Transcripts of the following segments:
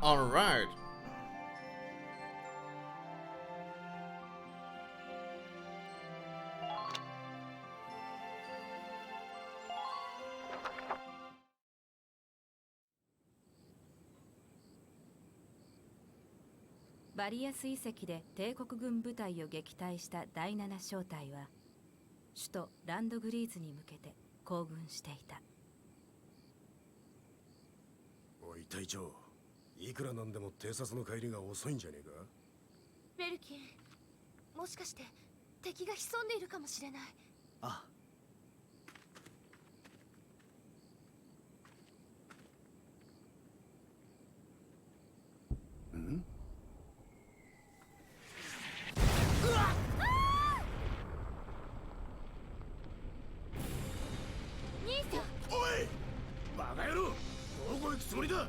Alright.バリアス遺跡で帝国軍部隊を撃退した第7小隊は首都ランドグリーズに向けて行軍していた。おい隊長、いくらなんでも偵察の帰りが遅いんじゃねえか。ベルキン、もしかして敵が潜んでいるかもしれない。ああ。ん？バカ野郎、どこ行くつもりだ。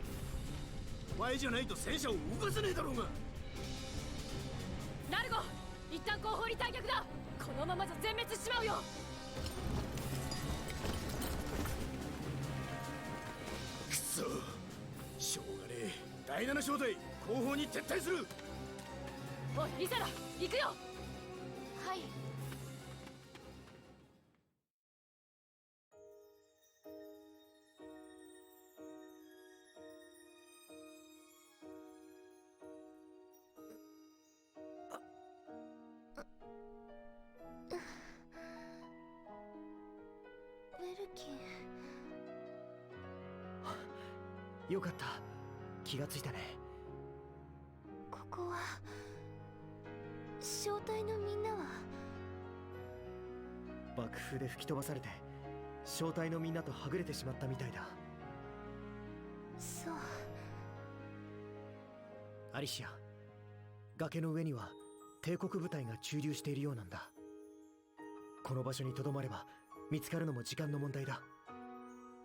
お前じゃないと戦車を動かせねえだろうが。ラルゴ、一旦後方に退却だ。このままじゃ全滅しちまうよ。くそ、しょうがねえ。第7小隊後方に撤退する。おいリサラ、行くよ。はい。ベルキン、よかった、気がついたね。ここは小隊のみんなは。爆風で吹き飛ばされて小隊のみんなとはぐれてしまったみたいだ。そう。アリシア、崖の上には帝国部隊が駐留しているようなんだ。この場所にとどまれば見つかるのも時間の問題だ。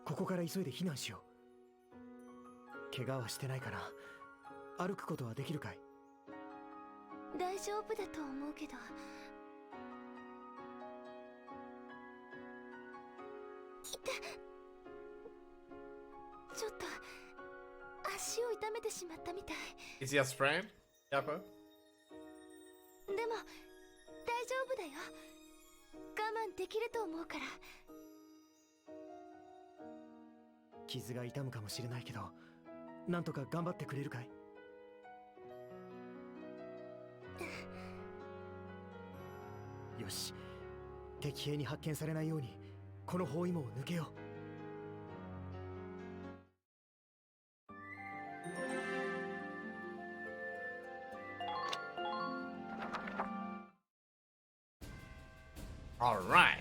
ここから急いで避難しよう。怪我はしてないかな。歩くことはできるかい？大丈夫だと思うけど。痛っ。ちょっと足を痛めてしまったみたい。 Is he a sprain? Jakob? でも大丈夫だよ。我慢できると思うから。傷が痛むかもしれないけど、なんとか頑張ってくれるかい？よし、敵兵に発見されないようにこの包囲網を抜けよう。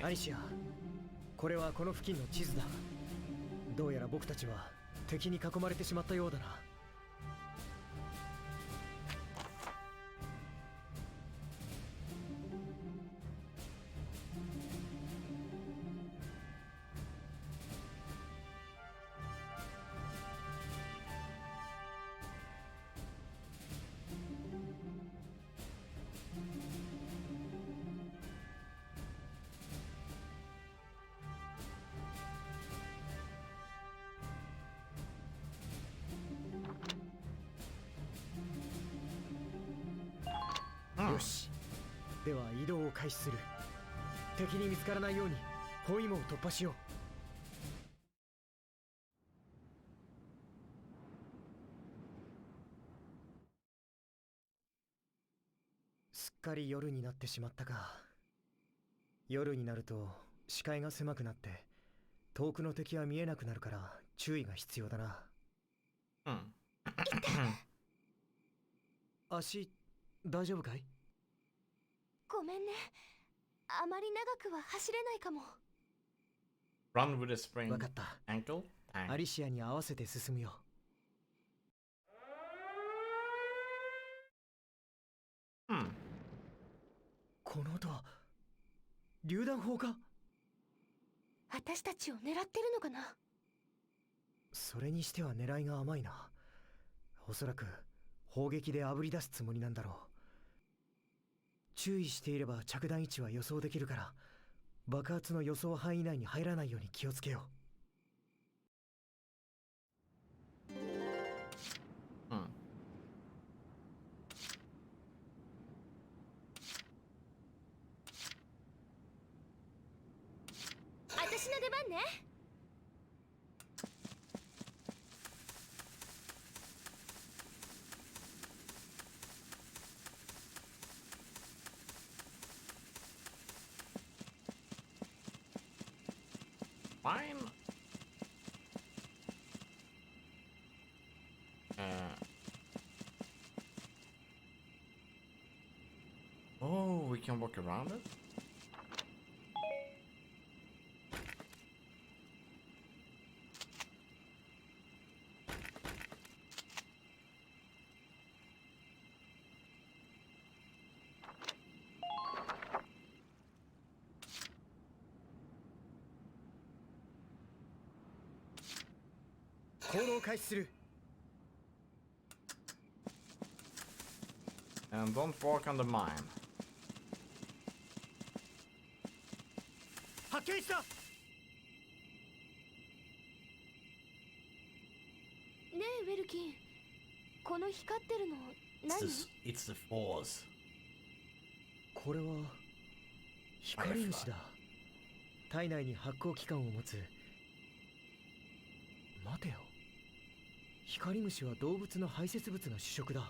アリシア、これはこの付近の地図だ。どうやら僕たちは敵に囲まれてしまったようだな。よし、では移動を開始する。敵に見つからないように包囲網を突破しよう。すっかり夜になってしまったか。夜になると視界が狭くなって遠くの敵は見えなくなるから注意が必要だな。足大丈夫かい？ごめんね。あまり長くは走れないかも。 Run with a sprained わかった。 ankle? アリシアに合わせて進むよ。この音は榴弾砲か？私たちを狙ってるのかな。それにしては狙いが甘いな。おそらく砲撃で炙り出すつもりなんだろう。注意していれば着弾位置は予想できるから、爆発の予想範囲内に入らないように気をつけよう。出番ね。 Fine. Oh, we can walk around it? And don't walk on the mine. 発見した。ねえウェルキン、この光ってるの何？ It's the force. これは光虫だ。体内に発光器官を持つ。待てよ。光虫は動物の排泄物が主食だ。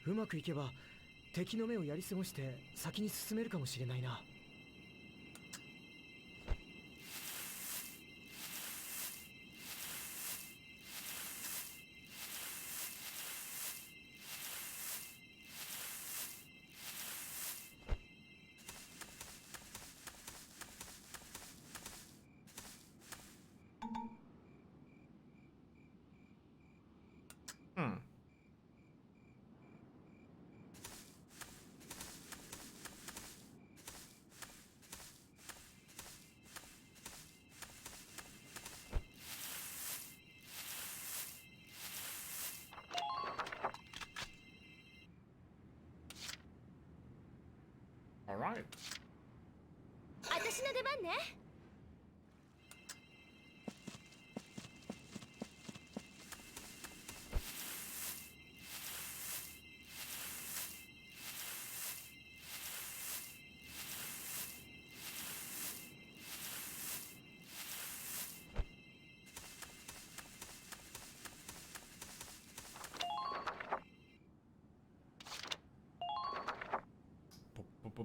うまくいけば敵の目をやり過ごして先に進めるかもしれないな。Hmm. All right. 私の出番ね。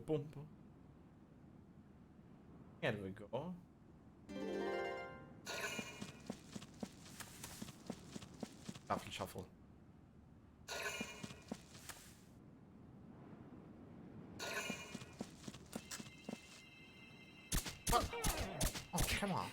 Boom. Here we go. Shuffle. Oh, come on.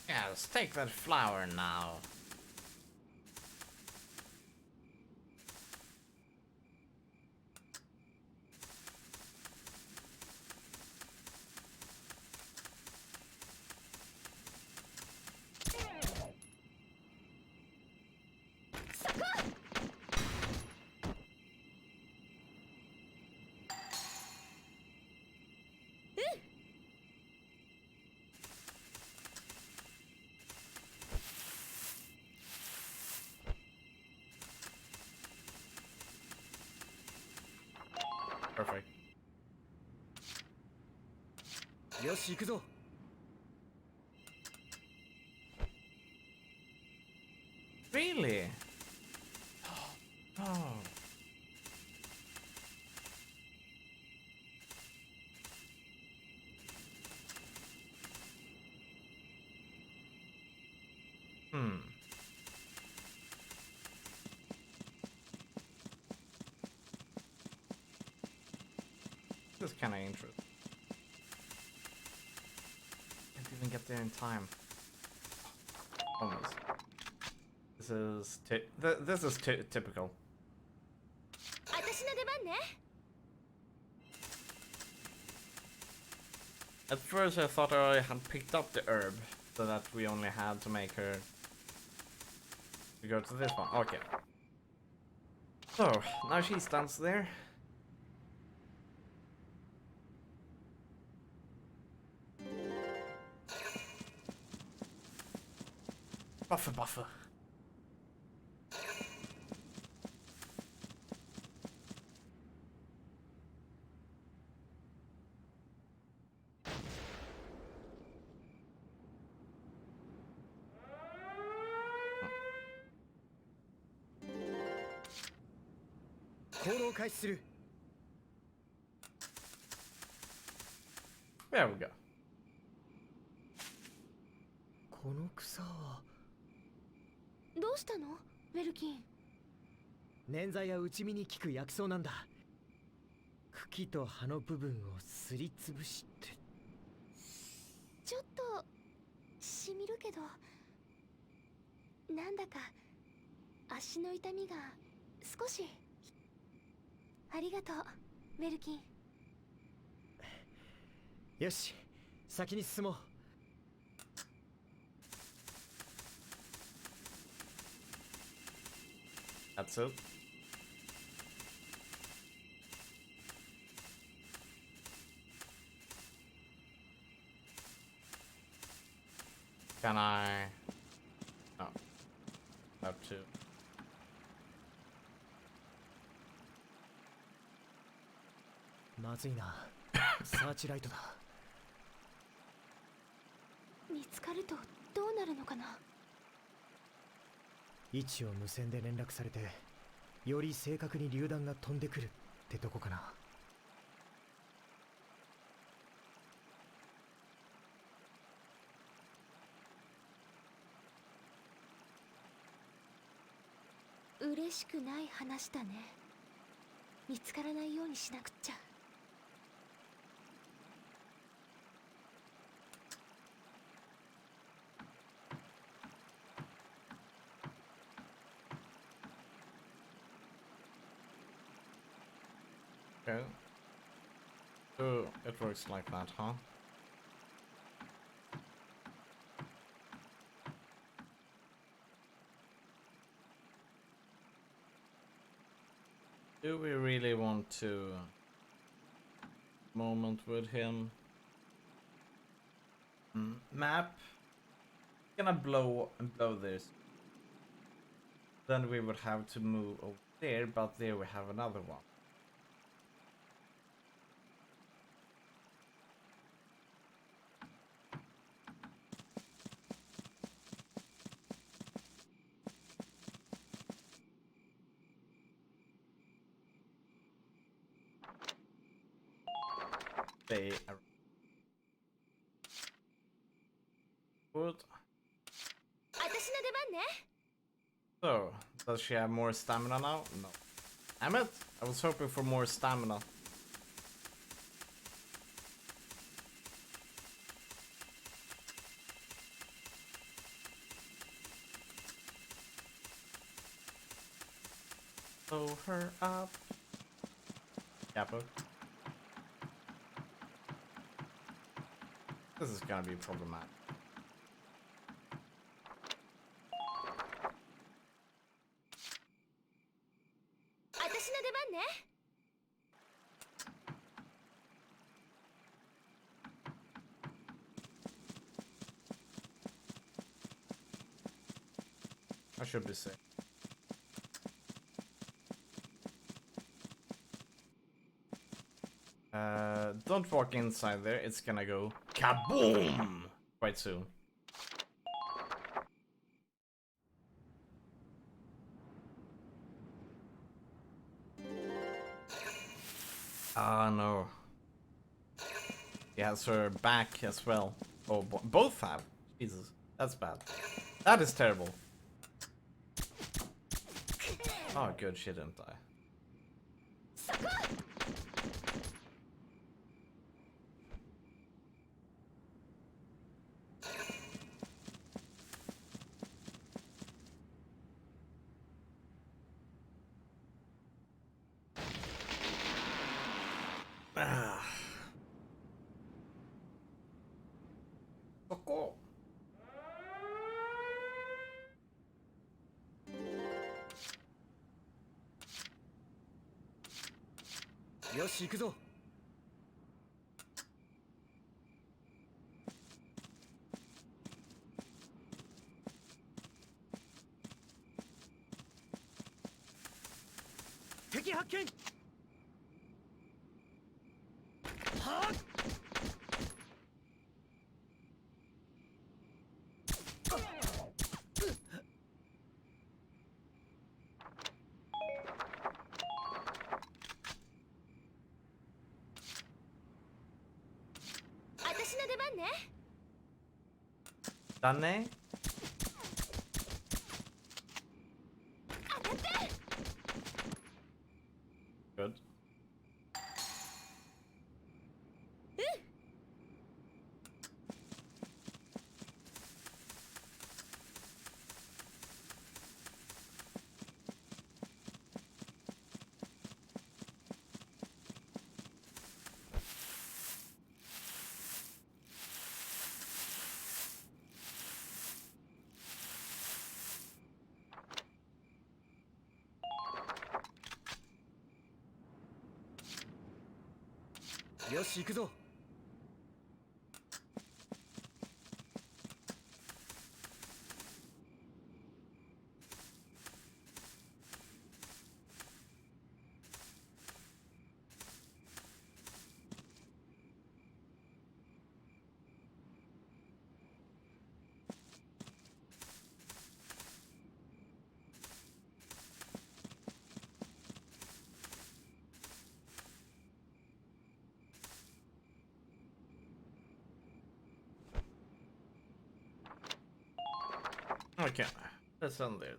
Yeah, let's take that flower now. Perfect. よし行くぞ。 Really? Oh. Hmm. This is kind of interesting. Can't even get there in time. Almost. This is typical. 私の出番ね。At first I thought I had picked up the herb, so that we only had to make her to go to this one. Okay. So, now she stands there. Buffer, buffer. There we go. この草はどうしたのウェルキン。捻挫や内身に効く薬草なんだ。茎と葉の部分をすりつぶして。ちょっとしみるけど、なんだか足の痛みが少し。ありがとうウェルキン。よし、先に進もう。That's it. Can I? No. Have to. まずいな。サーチライトだ。見つかるとどうなるのかな。位置を無線で連絡されて、より正確に榴弾が飛んでくるってとこかな。嬉しくない話だね。見つからないようにしなくっちゃ。Okay. So it works like that, huh? Do we really want to moment with him? Map. Gonna blow this. Then we would have to move over there, but there we have another one. They are good. 私の出番ね。 So, does she have more stamina now? No. Damn it! I was hoping for more stamina. Blow her up. Capo. This is gonna be problematic. I should be safe. Don't walk inside there, it's gonna go kaboom quite soon. Ah, no. He has her back as well. Oh, both have. Jesus, that's bad. That is terrible. Oh, good, she didn't die. ここ。よし行くぞ。敵発見。はっ。私の出番ね。だね。当たって。Good.よし行くぞ。Okay, let's end there.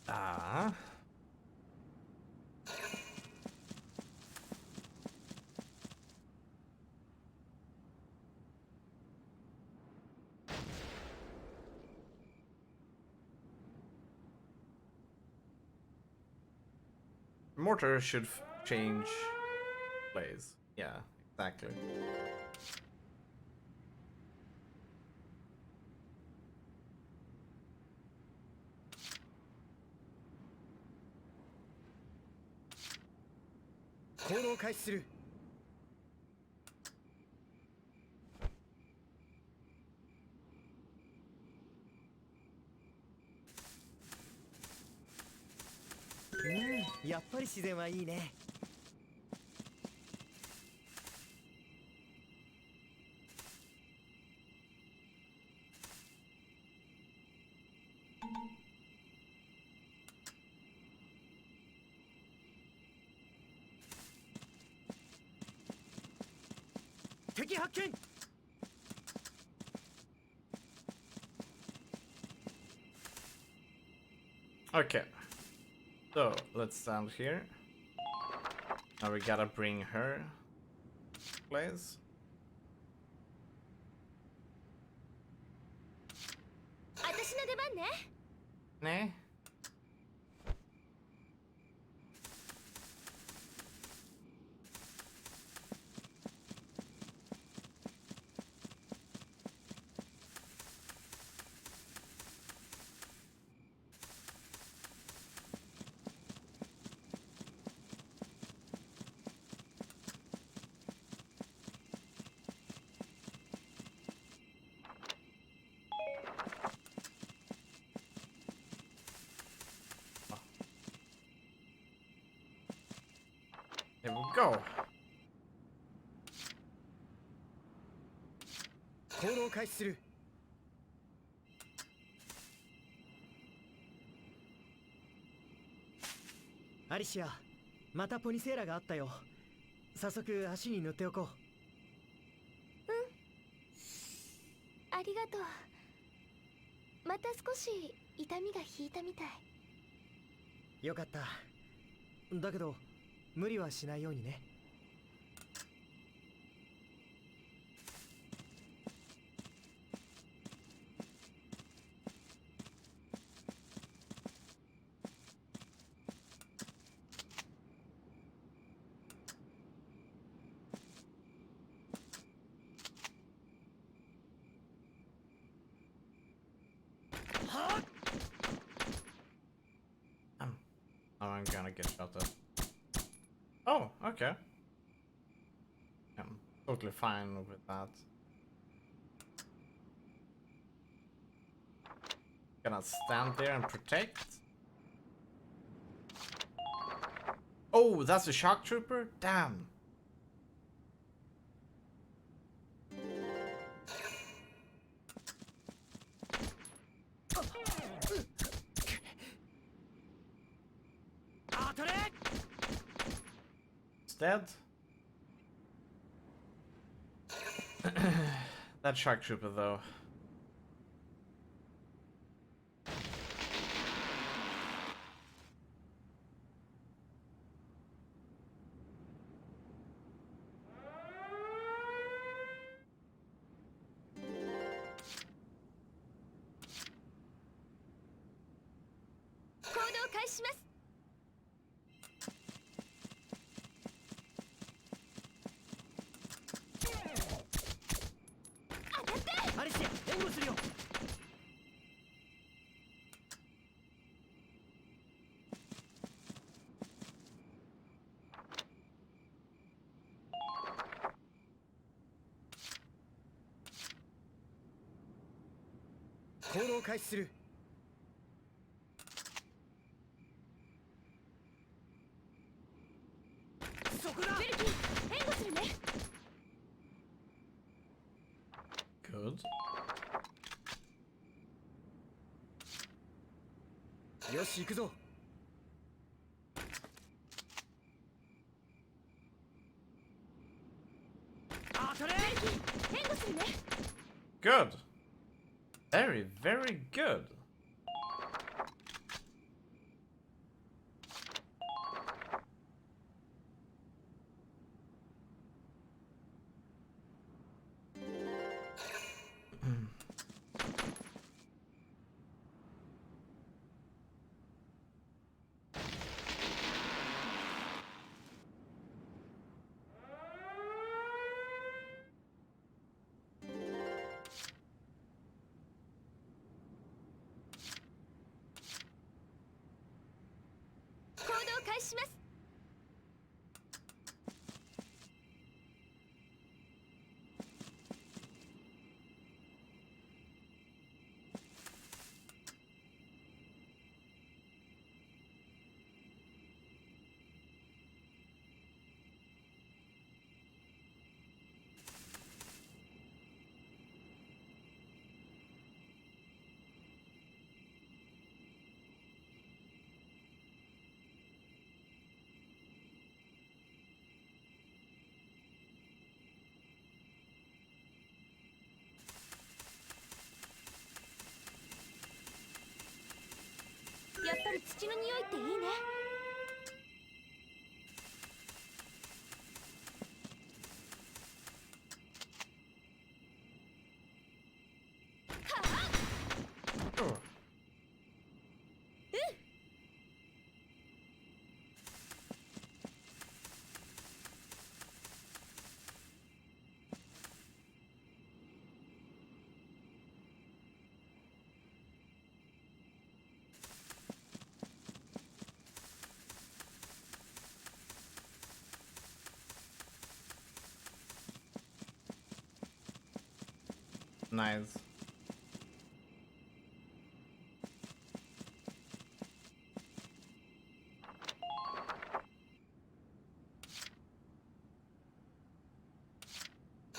Ah. Mortar should change plays. Yeah, exactly.行動開始する。やっぱり自然はいいね。敵発見。Okay. So, let's stand here. Now we gotta bring her place. 私の出番ね。ね。Here we go. 行動開始する。アリシア、またポニセーラがあったよ。早速足に塗っておこう。ありがとう。また少し痛みが引いたみたい。よかった。だけど無理はしないようにね。I'm gonna get shot at. Oh, okay. I'm totally fine with that. Gonna stand there and protect. Oh, that's a shock trooper? Damn. It's dead. That shock trooper though. Good. よし行くぞ。Good. Very, very good. Oh. Nice.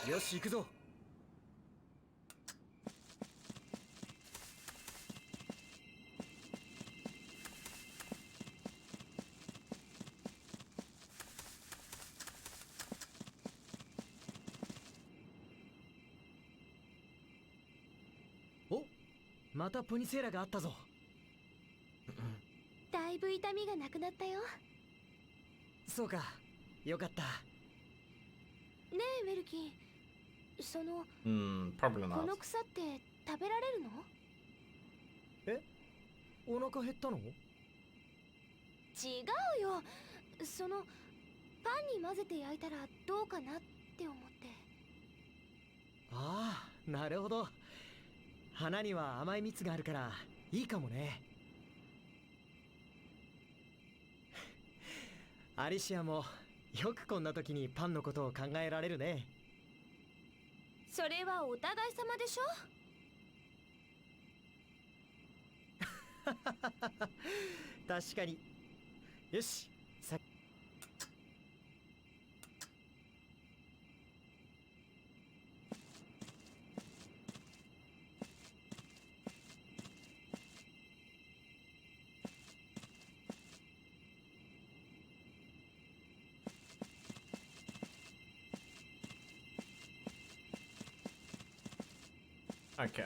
Yoし行くぞ。お、またポニセーラがあったぞ。だいぶ痛みがなくなったよ。そうか、よかった。ねえウェルキン、その、probably こ not. の草って食べられるの？え、お腹減ったの？違うよ。そのパンに混ぜて焼いたらどうかなって思って。ああ、なるほど。花には甘い蜜があるからいいかもね。アリシアもよくこんな時にパンのことを考えられるね。それはお互い様でしょ。確かに。よし、さOkay.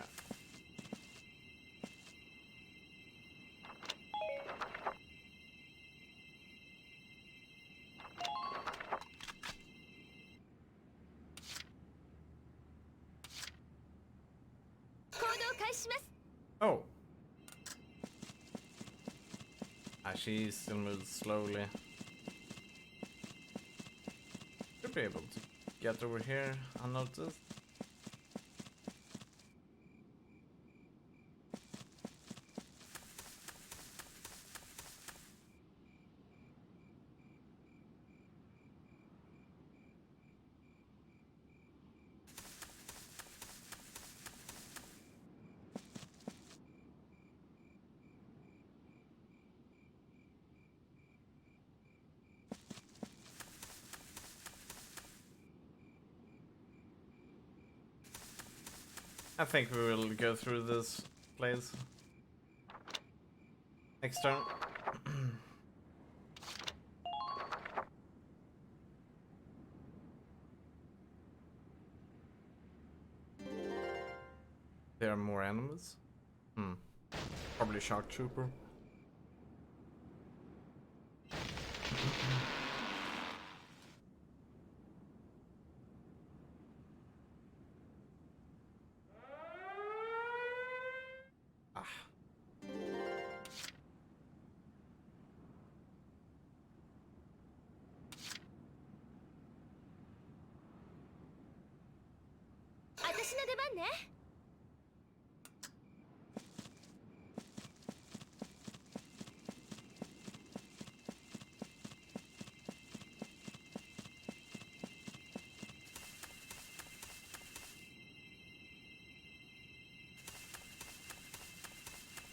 Oh. She still moves slowly. Should be able to get over here unnoticed. I think we will go through this place next turn. There are more enemies. Probably Shark Trooper.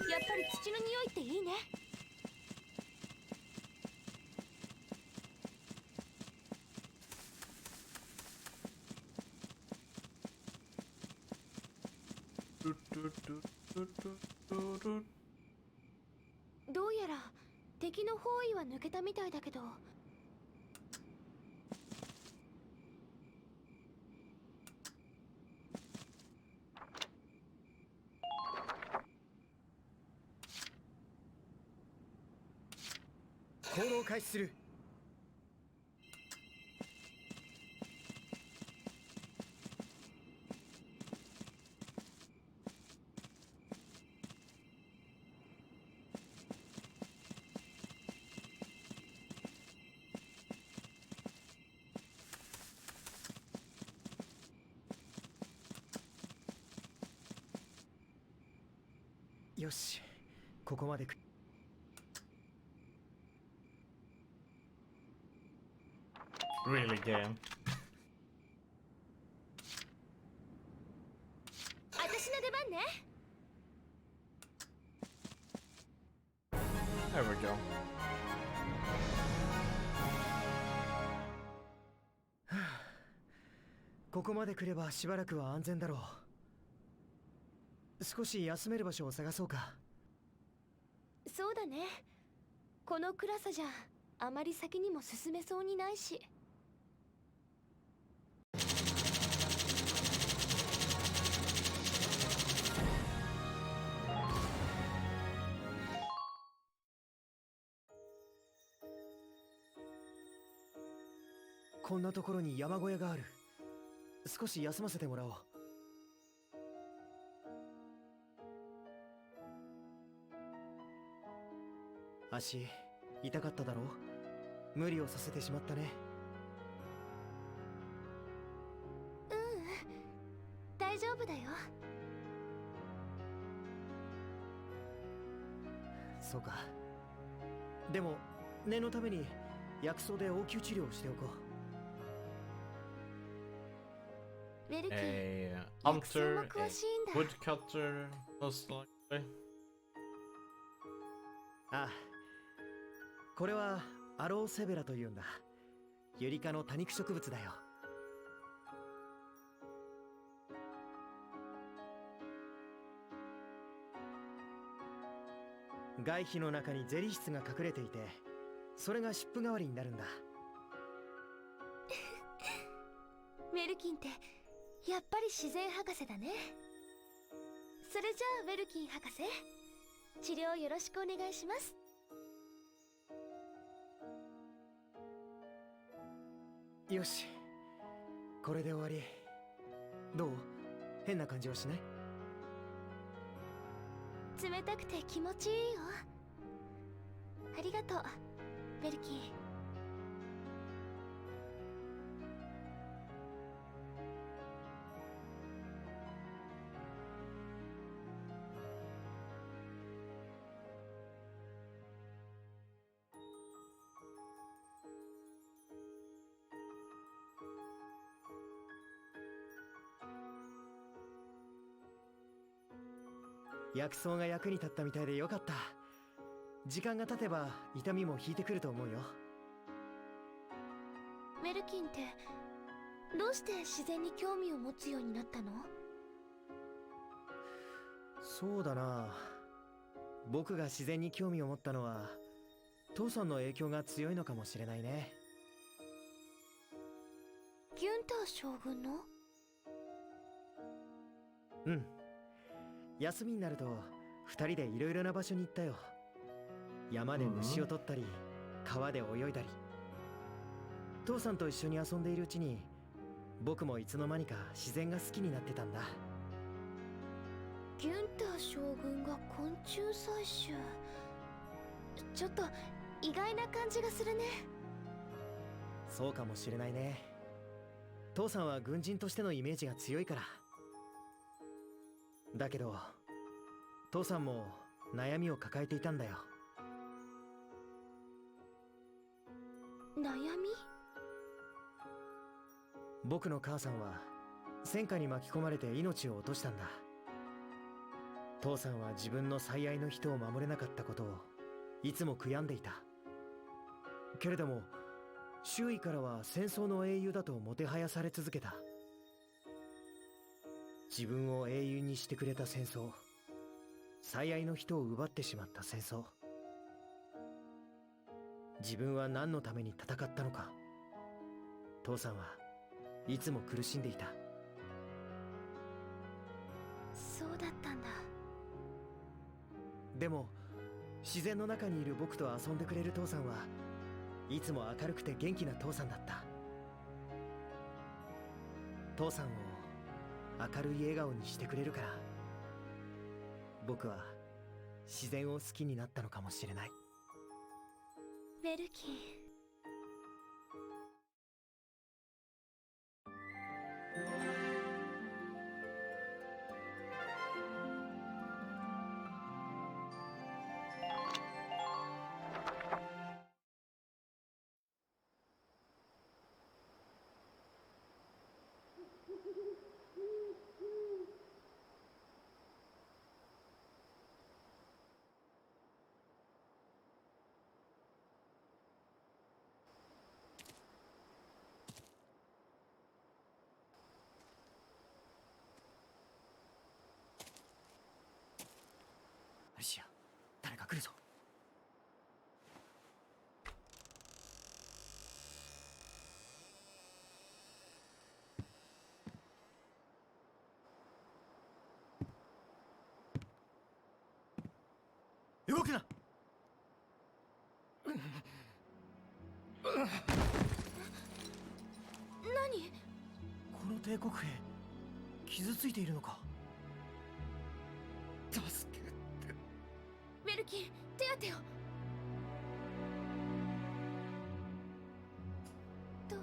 やっぱり土の匂いっていいね。どうやら敵の包囲は抜けたみたいだけど。行動を開始する。よし、ここまでReally game. 私の出番ね。There we go. ここまで来ればしばらくは安全だろう。少し休める場所を探そうか。そうだね。この暗さじゃあまり先にも進めそうにないし。こんなところに山小屋がある。少し休ませてもらおう。足痛かっただろう。無理をさせてしまったね。大丈夫だよ。そうか。でも念のために薬草で応急治療をしておこう。ウェルキン、 A 薬草も hunter, 詳しい a んだ。 woodcutter, most likely. ああ、これはアローセベラというんだ。ユリ科の多肉植物だよ。外皮の中にゼリー質が隠れていて、それが湿布代わりになるんだ。ウェルキンってやっぱり自然博士だね。それじゃあウェルキン博士、治療よろしくお願いします。よし、これで終わり。どう？変な感じはしない？冷たくて気持ちいいよ。ありがとう、ウェルキン。薬草が役に立ったみたいでよかった。時間が経てば痛みも引いてくると思うよ。ウェルキンってどうして自然に興味を持つようになったの？そうだな、僕が自然に興味を持ったのは父さんの影響が強いのかもしれないね。ギュンター将軍の？うん、休みになると2人でいろいろな場所に行ったよ。山で虫を取ったり、川で泳いだり。父さんと一緒に遊んでいるうちに僕もいつの間にか自然が好きになってたんだ。ギュンター将軍が昆虫採集、ちょっと意外な感じがするね。そうかもしれないね。父さんは軍人としてのイメージが強いから。だけど父さんも悩みを抱えていたんだよ。悩み？僕の母さんは戦火に巻き込まれて命を落としたんだ。父さんは自分の最愛の人を守れなかったことをいつも悔やんでいた。けれども周囲からは戦争の英雄だともてはやされ続けた。自分を英雄にしてくれた戦争、最愛の人を奪ってしまった戦争。自分は何のために戦ったのか。父さんはいつも苦しんでいた。そうだったんだ。でも自然の中にいる僕と遊んでくれる父さんはいつも明るくて元気な父さんだった。父さんを明るい笑顔にしてくれるから僕は自然を好きになったのかもしれない。ウェルキン、アリシア、誰か来るぞ。動くな。何？この帝国兵傷ついているのか。助けて。ウェルキン、手当てを。どう？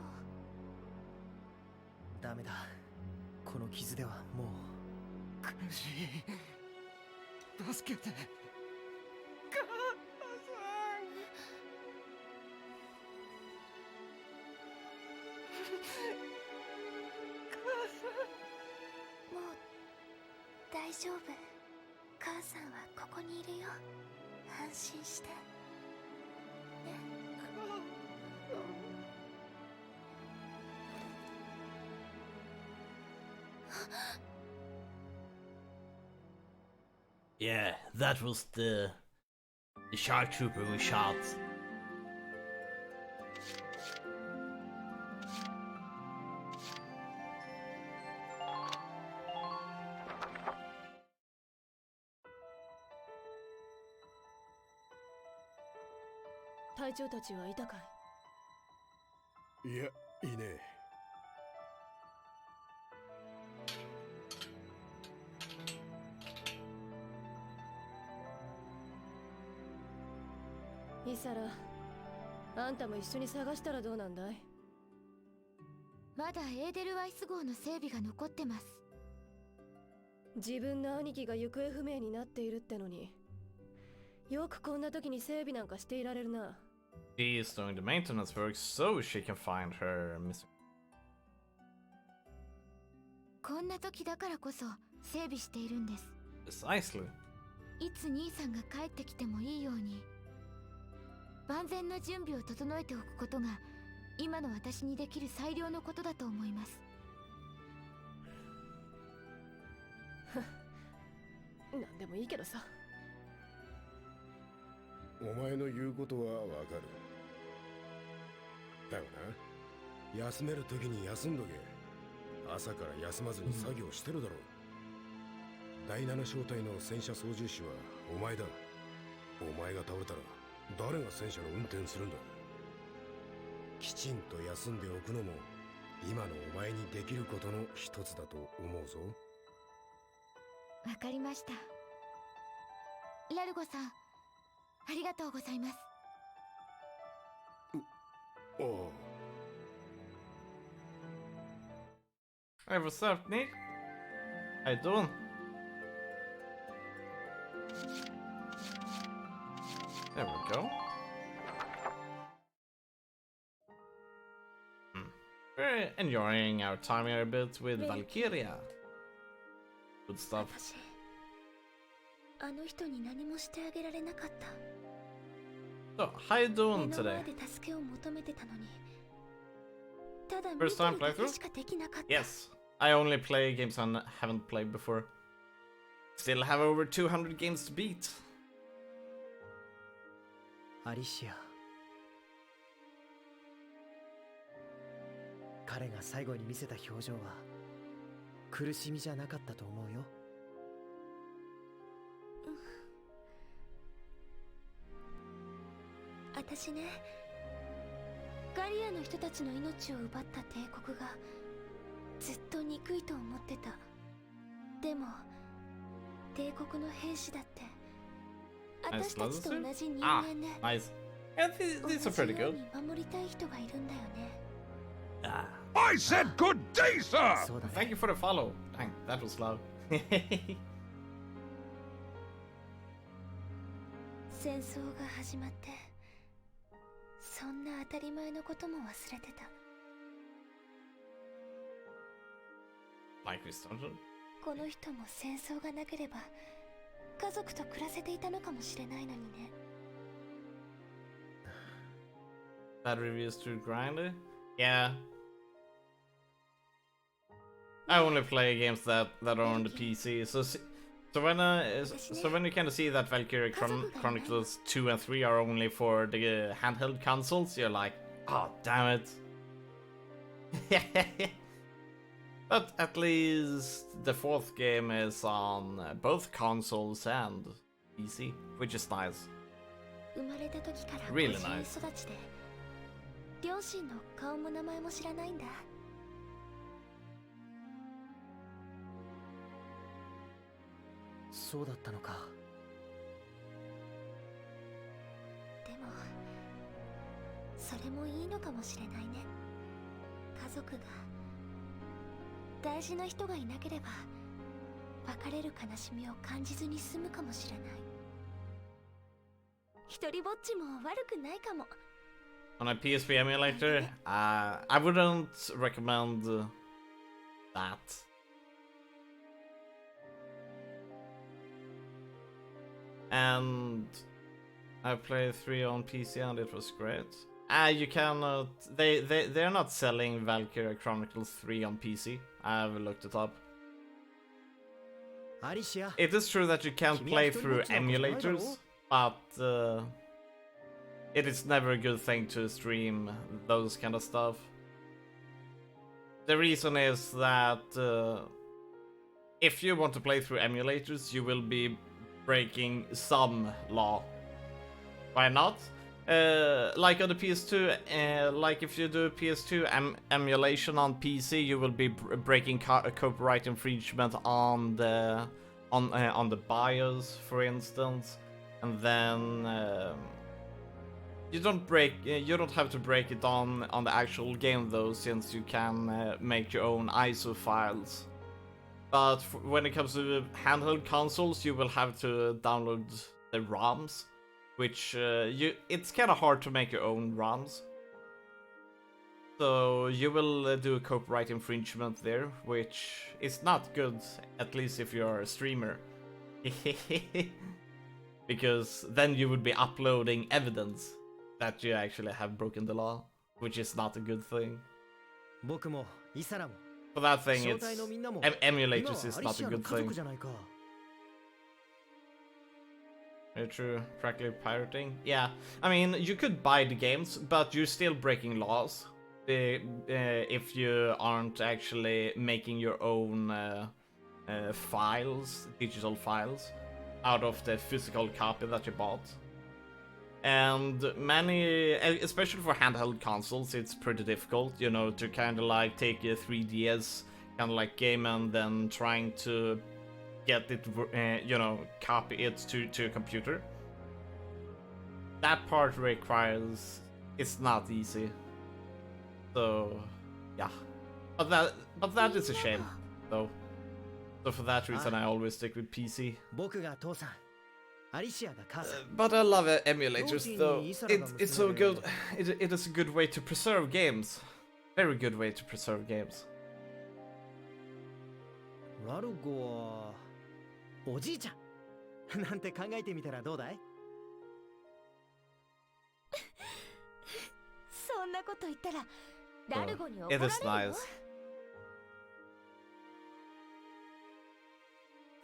ダメだ、この傷ではもう。苦しい、助けて。母さん。大丈夫。母さんはここにいるよ。安心してね。Yeah, that was the shark trooper we shot. 隊長たちはいたかい？いや、いねイサラ、あんたも一緒に探したらどうなんだい？まだエーデルワイス号の整備が残ってます。自分の兄貴が行方不明になっているってのに、よくこんな時に整備なんかしていられるな。She is doing the maintenance work so she can find her missing. こんな時だからこそ整備しているんです。Precisely. いつ兄さんが帰ってきてもいいように万全な準備を整えておくことが今の私にできる最良のことだと思います。なんでもいいけどさ。お前の言うことはわかる。だよな。休める時に休んどけ。朝から休まずに作業してるだろう。第7小隊の戦車操縦士はお前だ。お前が倒れたら誰が戦車の運転するんだ。きちんと休んでおくのも今のお前にできることの一つだと思うぞ。わかりました。ラルゴさん、ありがとうございます。ああ。Hey, what's up, Nick? How you doing? There we go. We're enjoying our time here a bit with Valkyria. Good stuff. 私、あの人に何もしてあげられなかった。So, how you 目 doing の today? 前で助けを求めてたのに、ただ見 First て time るだけ playthrough? しかできなかった。 Yes. I only play games I haven't played before. Still have over 200 games to beat. アリシア、彼が最後に見せた表情は苦しみじゃなかったと思うよ。私ね、ガリアの人たちの命を奪った帝国がずっと憎いと思ってた。でも帝国の兵士だって私たちと同じ人 Ah, 間で、 nice. Yeah, these are pretty 同じよう good. に守りたい人がいるんだよね。 Ah. I said good day, sir! そうだね。 Thank you for the follow. Dang, that was loud. 戦争が始まってそんな当たり前のことも忘れてた。 Like this dungeon? この人も戦争がなければ家族と暮らせていたのかもしれないのにね。 Bad reviews to grinder? Yeah. I only play games that are on the PC. So when you kind of see that Valkyria Chronicles 2 and 3 are only for the handheld consoles, you're like, oh damn it. But at least the fourth game is on both consoles and PC, which is nice. 生まれた時から Really 50 nice. 育ちで両親の顔も名前も知らないんだ。そうだったのか。でもそれもいいのかもしれないね。家族が大事な人がいなければ別れる悲しみを感じずに済むかもしれない。一人ぼっちも悪くないかも。 On a PSP emulator, I wouldn't recommend that. and I played 3 on PC and it was great. You cannot. They're not selling Valkyria Chronicles 3 on PC. I've looked it up. アリシア It is true that you can't play through emulators, but it is never a good thing to stream those kind of stuff. The reason is that if you want to play through emulators, you will be breaking some law. Why not? Like on the PS2, like if you do PS2 emulation on PC, you will be breaking copyright infringement on the BIOS, for instance, and then you don't have to break it on the actual game though, since you can make your own ISO files. But when it comes to handheld consoles, you will have to download the ROMs. Which it's kind of hard to make your own ROMs, so you will do a copyright infringement there, which is not good, at least if you're a streamer, because then you would be uploading evidence that you actually have broken the law, which is not a good thing. 僕もイサラも For that thing, 招 it's 待のみんなも emulators 今 is はアリ not シ a アの good 家 thing. 族じゃないか Very true. Practically pirating. Yeah, I mean, you could buy the games, but you're still breaking laws if you aren't actually making your own files, digital files, out of the physical copy that you bought. And many, especially for handheld consoles, it's pretty difficult, you know, to kind of like take a 3DS kind of like game and then trying to get it, you know, copy it to a computer. That part requires, it's not easy. So, yeah. But that is a shame, though. So for that reason, I always stick with PC. 僕が父さんアリシアが母さん But I love emulators, though. It's so good. It is a good way to preserve games. Very good way to preserve games. ラルゴはおじいちゃんなんて考えてみたらどうだいそんなこと言ったらラルゴに怒ら It れ is るよ nice.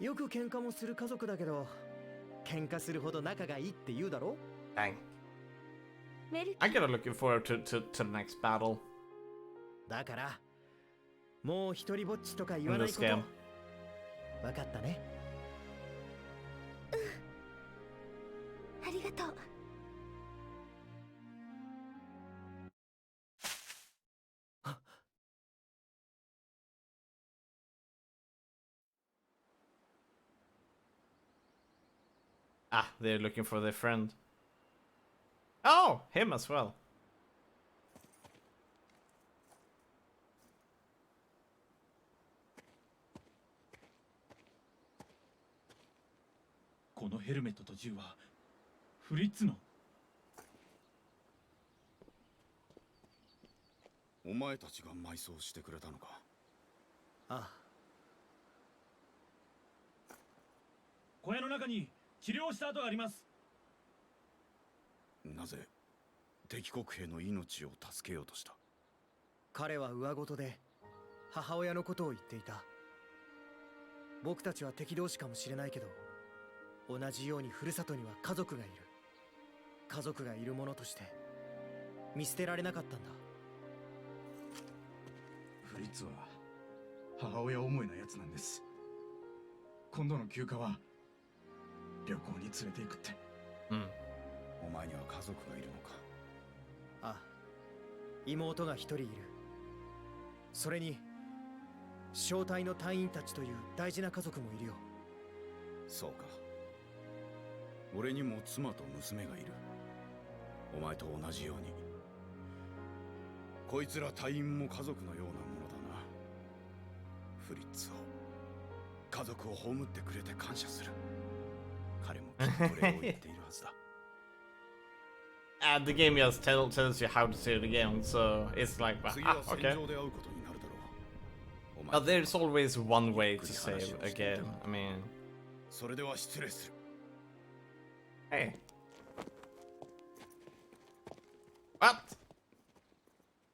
よく喧嘩もする家族だけど喧嘩するほど仲がいいって言うだろ Dang. メルキ I'm kind of looking forward to the next battle だからもう一人ぼっちとか言 in わない this こと game. 分かったねありがとう Ah, they're looking for their friend. Oh, him as well. このヘルメットと銃はフリッツの。お前たちが埋葬してくれたのか。あ小屋の中に治療した跡があります。なぜ敵国兵の命を助けようとした。彼は上ごとで母親のことを言っていた僕たちは敵同士かもしれないけど同じようにふるさとには家族がいる家族がいるものとして見捨てられなかったんだフリッツは母親思いなやつなんです。今度の休暇は旅行に連れて行くって。お前には家族がいるのか。ああ妹が一人いるそれに小隊の隊員たちという大事な家族もいるよそうか。俺にも妻と娘がいる。お前と同じようにこいつら隊員も家族のようなものだな。フリッツを家族を葬ってくれて感謝する。彼もきっとこれを言っているはずだ。And the game just tells you how to save the game, so it's like, 次は ah, 戦 okay. 場で会うことになるだろう。お前 But there's always one way to save a game. I mean, それでは失礼する。Hey. What?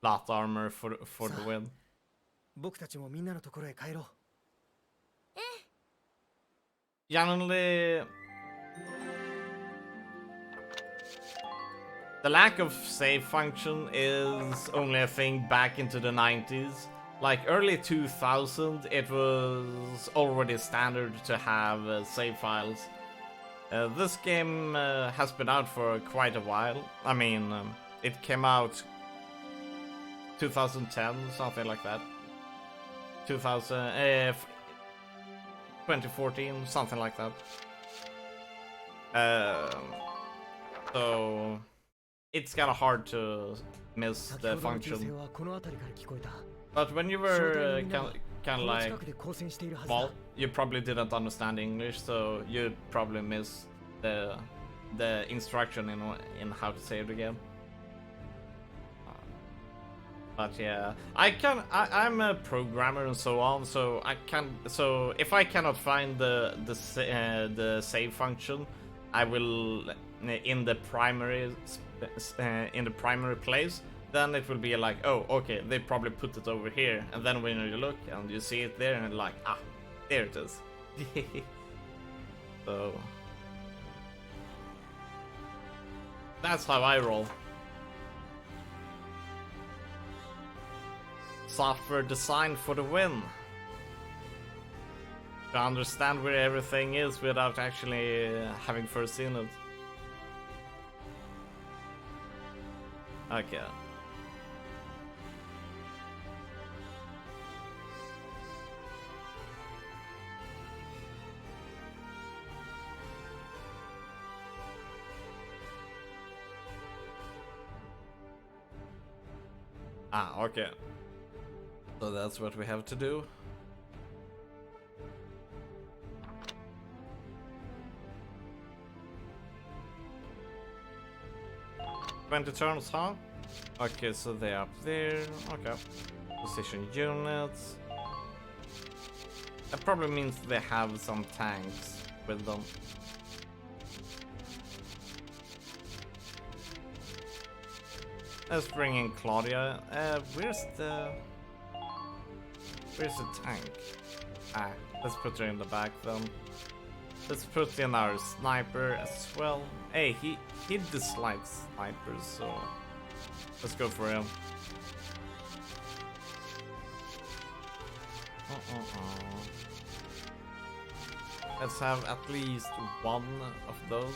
Plot armor for the win. 僕たちもみんなのところへ帰ろう。 Generally, the lack of save function is only a thing back into the 90s. Like early 2000, it was already standard to have save files. This game has been out for quite a while. I mean, it came out 2010, something like that. 2014, something like that. So it's kind of hard to miss the function. But when you were kind of like, well, you probably didn't understand English, so you'd probably miss the instruction in how to save the game. But yeah, I'm a programmer and so on, so if I cannot find the save function, I will in the primary place. Then it will be like, oh, okay, they probably put it over here, and then when you look and you see it there, and you're like, ah, there it is. So that's how I roll. Software design for the win. To understand where everything is without actually having first seen it. Okay. Ah, okay. So that's what we have to do. "20 turns, huh? Okay, so they're up there. Okay. Position units. That probably means they have some tanks with them. Let's bring in Claudia. Where's the tank? Ah, let's put her in the back then. Let's put in our sniper as well. Hey, he dislikes snipers, so let's go for him. Let's have at least one of those.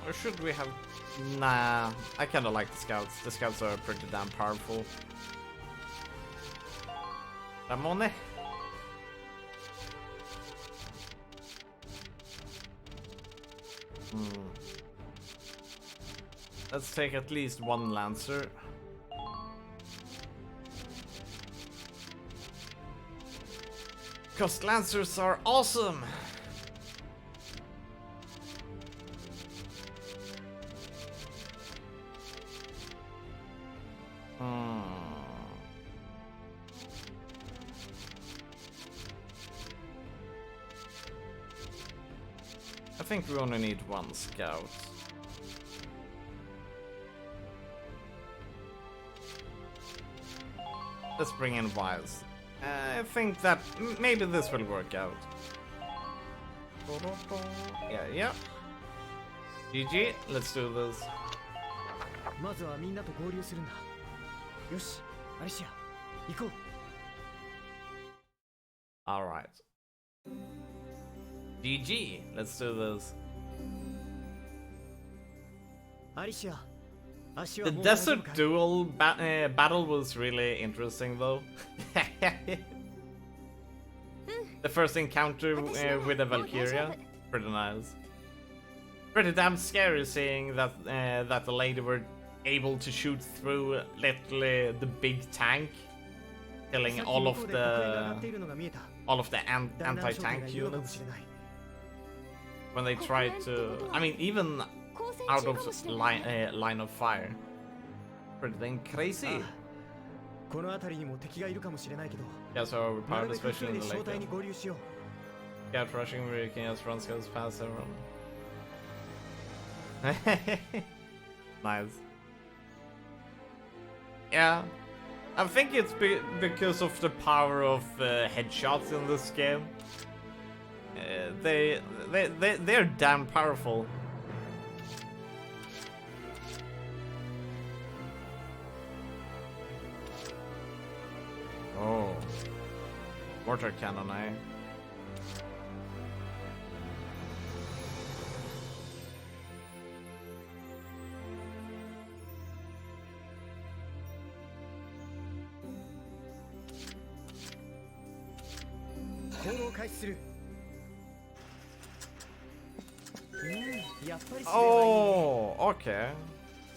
Or should we have... Nah, I kinda like the scouts. The scouts are pretty damn powerful. Ramone? Let's take at least one Lancer. Because Lancers are awesome! I think we only need one scout. Let's bring in Wiles. I think that maybe this will work out. Yeah. GG, let's do this. まずはみんなと合流するんだ。よし、アリシア、行こう。Alright. GG, let's do this. アリシア、足 The はもう大丈夫 desert かい？ duel battle was really interesting though. The first encounter with a Valkyria, pretty nice. Pretty damn scary seeing that that the lady were able to shoot through literally the big tank, killing all of the anti-tank units when they tried to. I mean, even out of line of fire. Pretty dang crazy. この辺りにも敵がいるかもしれないけど、 Yeah, so な overpowered, るべく especially 船 in で the 小 lake. 隊に合流しよう。 Scout rushing where you can just run scouts past everyone. Nice. Yeah, I think it's because of the power of headshots in this game. They're damn powerful. Oh, mortar cannon, eh? Oh, okay.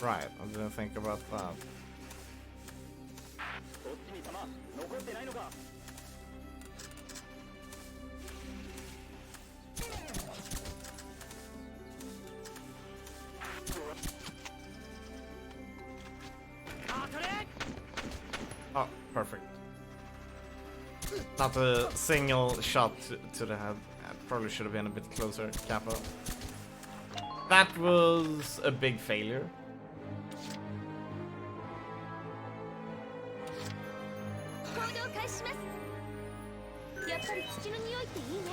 Right, I didn't think about that. Oh, perfect. Not a single shot to the head. Probably should have been a bit closer, Capo. That was a big failure. 行動開始します。やっぱり土の匂いっていいね。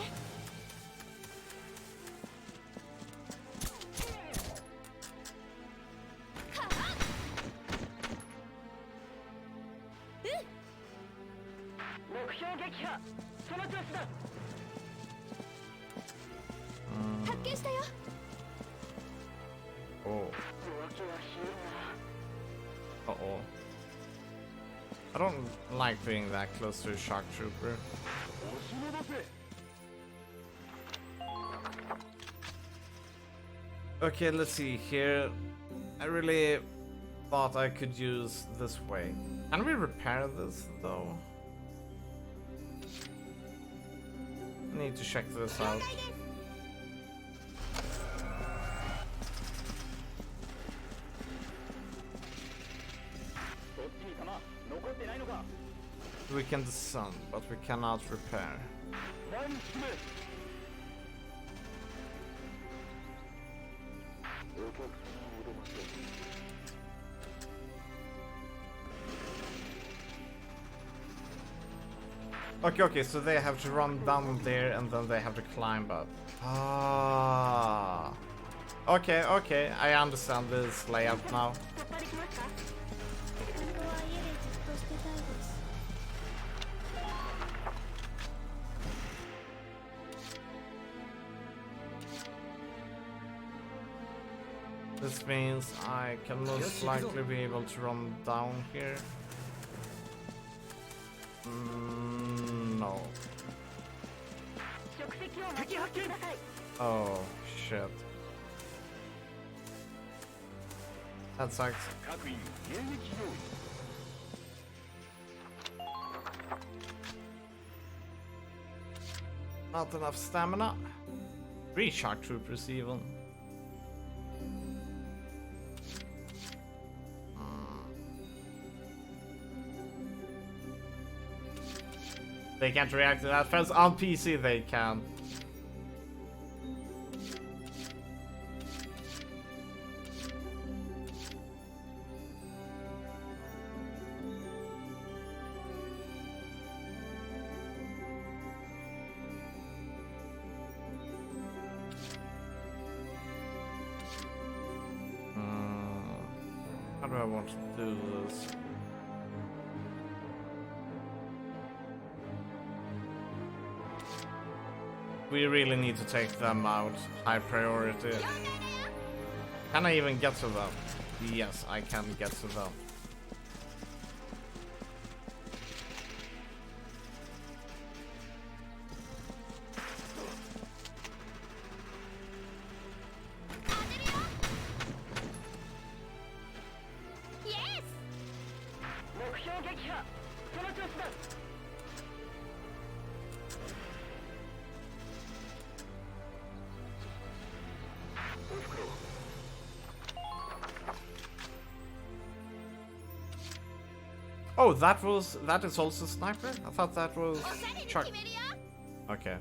はあ。目標撃破。その調子だ。発見したよ。 Oh. Uh-oh. I don't like being that close to a shock trooper. Okay, let's see here. I really thought I could use this way. Can we repair this though? I need to check this out. We can descend, but we cannot repair. Okay, so they have to run down there and then they have to climb up. Ah. Okay, I understand this layout now. This means I can most likely be able to run down here. No. Oh, shit. That sucks. Not enough stamina. 3 shock troopers even. They can't react to that fast. On PC they can. How do I want to do this? We really need to take them out. High priority. Can I even get to them? Yes, I can get to them. Oh, that is also sniper? I thought that was Chuck. Okay.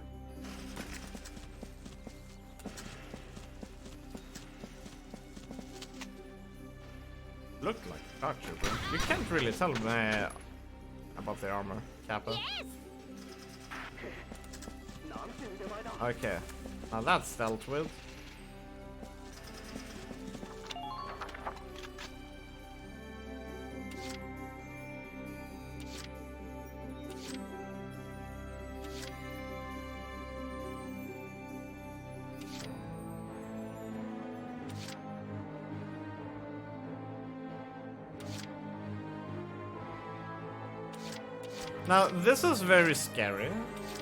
Looked like Archer, but you can't really tell about the armor, Kappa. Okay, now that's dealt with. Now, this is very scary.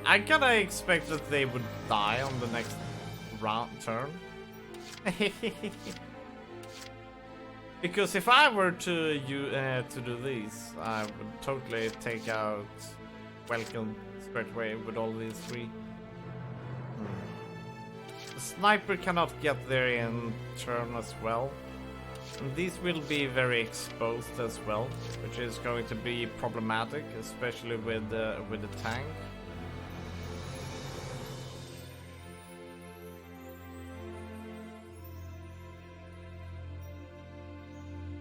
I kinda expect that they would die on the next turn. Because if I were to do these, I would totally take out Welcome straight away with all these three. The sniper cannot get there in turn as well. And these will be very exposed as well, which is going to be problematic, especially with the tank.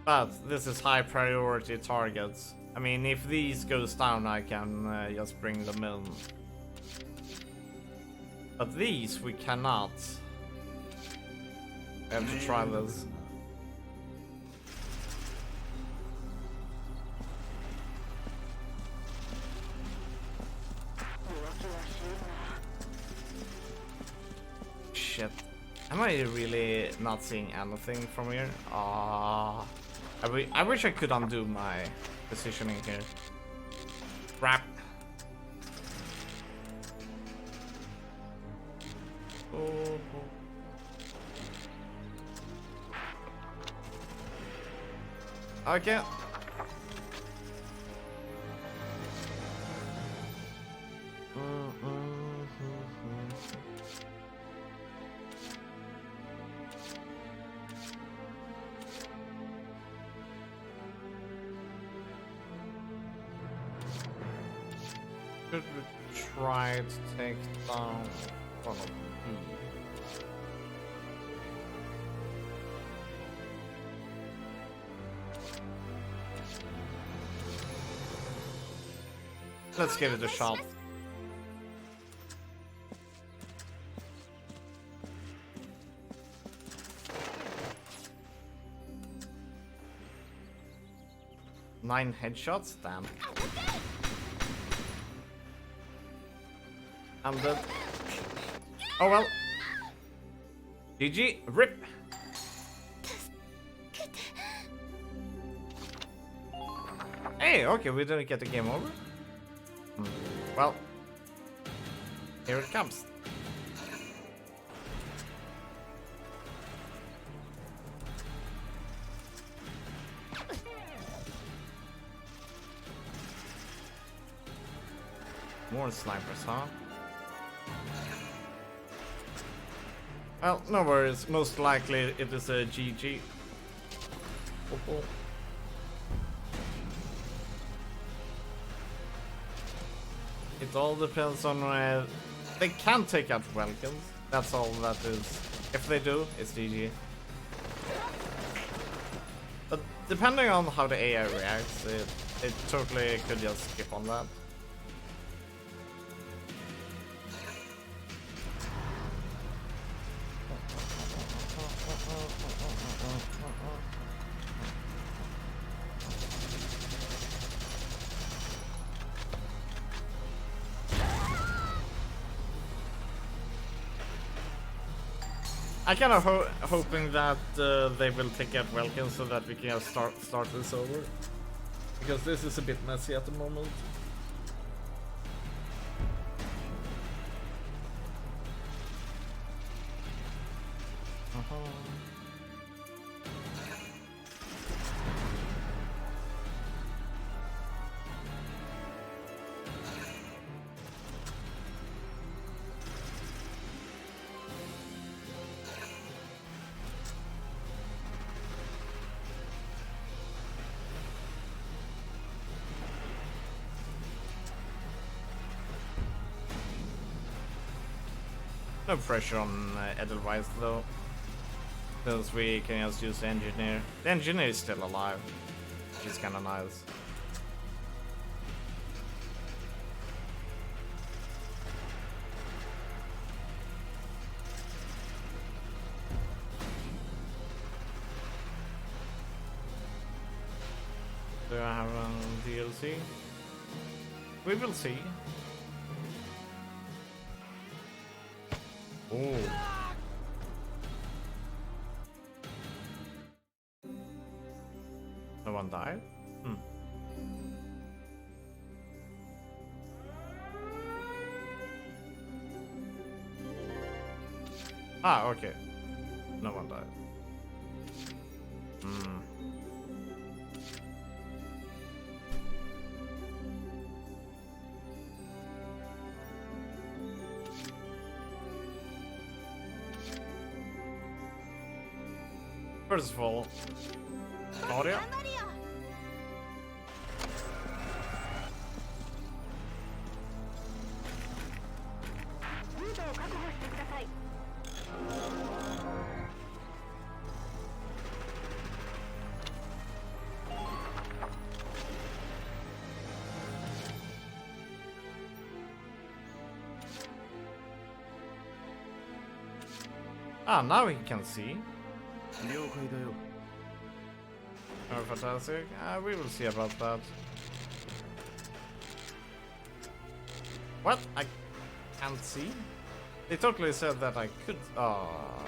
But this is high priority targets. I mean, if these goes down, I can just bring them in. But these we cannot. I have to try this. Shit. Am I really not seeing anything from here? Ah. I wish I could undo my positioning here. Crap. Oh. Okay. Should we try to take down one of these? Let's give it a shot. Nine headshots, damn. I'm dead. Oh well. GG, rip. Hey, okay, we didn't get the game over. Well, here it comes. More snipers, huh? Well, no worries. Most likely it is a GG. Oh. It all depends on they can take out welcomes. That's all that is. If they do, it's GG. But depending on how the AI reacts, it totally could just skip on that. I kind of hoping that they will take out welcome so that we can start this over, because this is a bit messy at the moment. No pressure on Edelweiss though. Since we can just use the engineer. The engineer is still alive, which is kinda nice. Do I have a DLC? We will see. Oh. No one died? Hmm. Ah, okay. No one died. Hmm. First of all, Claudia. Ah, now he can see. Oh, fantastic. We will see about that. What? I can't see? They totally said that I could. Ah.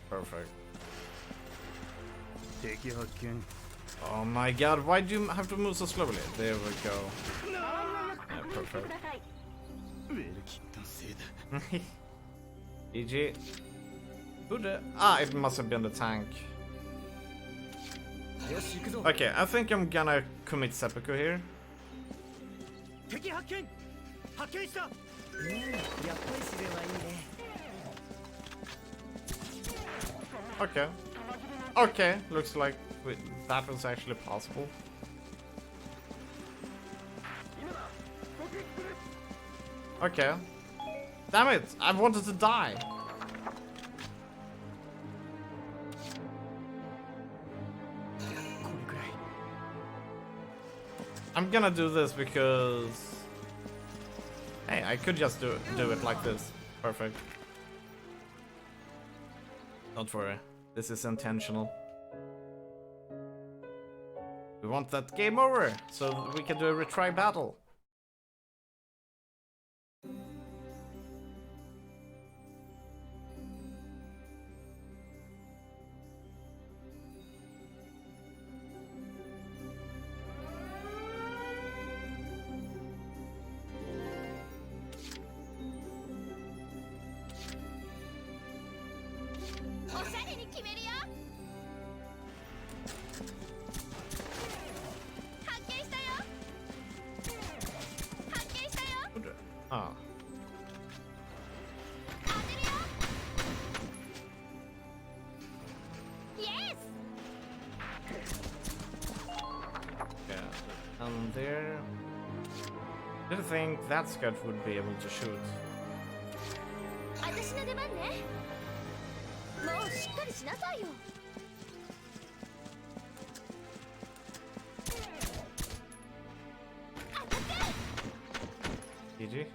Perfect. Oh my god, why do you have to move so slowly? There we go. Yeah, perfect. GG. Who the... Ah, it must have been the tank. Okay, I think I'm gonna commit seppuku here. Okay. Okay, looks like that was actually possible. Okay. Damn it! I wanted to die! I'm gonna do this because... Hey, I could just do it like this. Perfect. Don't worry. This is intentional. We want that game over, so we can do a retry battle. Ah. Yeah, and there. Didn't think that scout would be able to shoot. GG.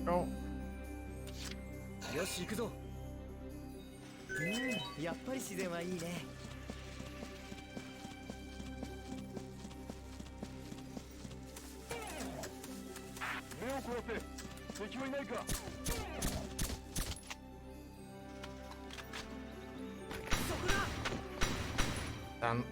Go. よし行くぞ。やっぱり自然はいいね。目を凝らせ。敵はいないか。そこだ。Done.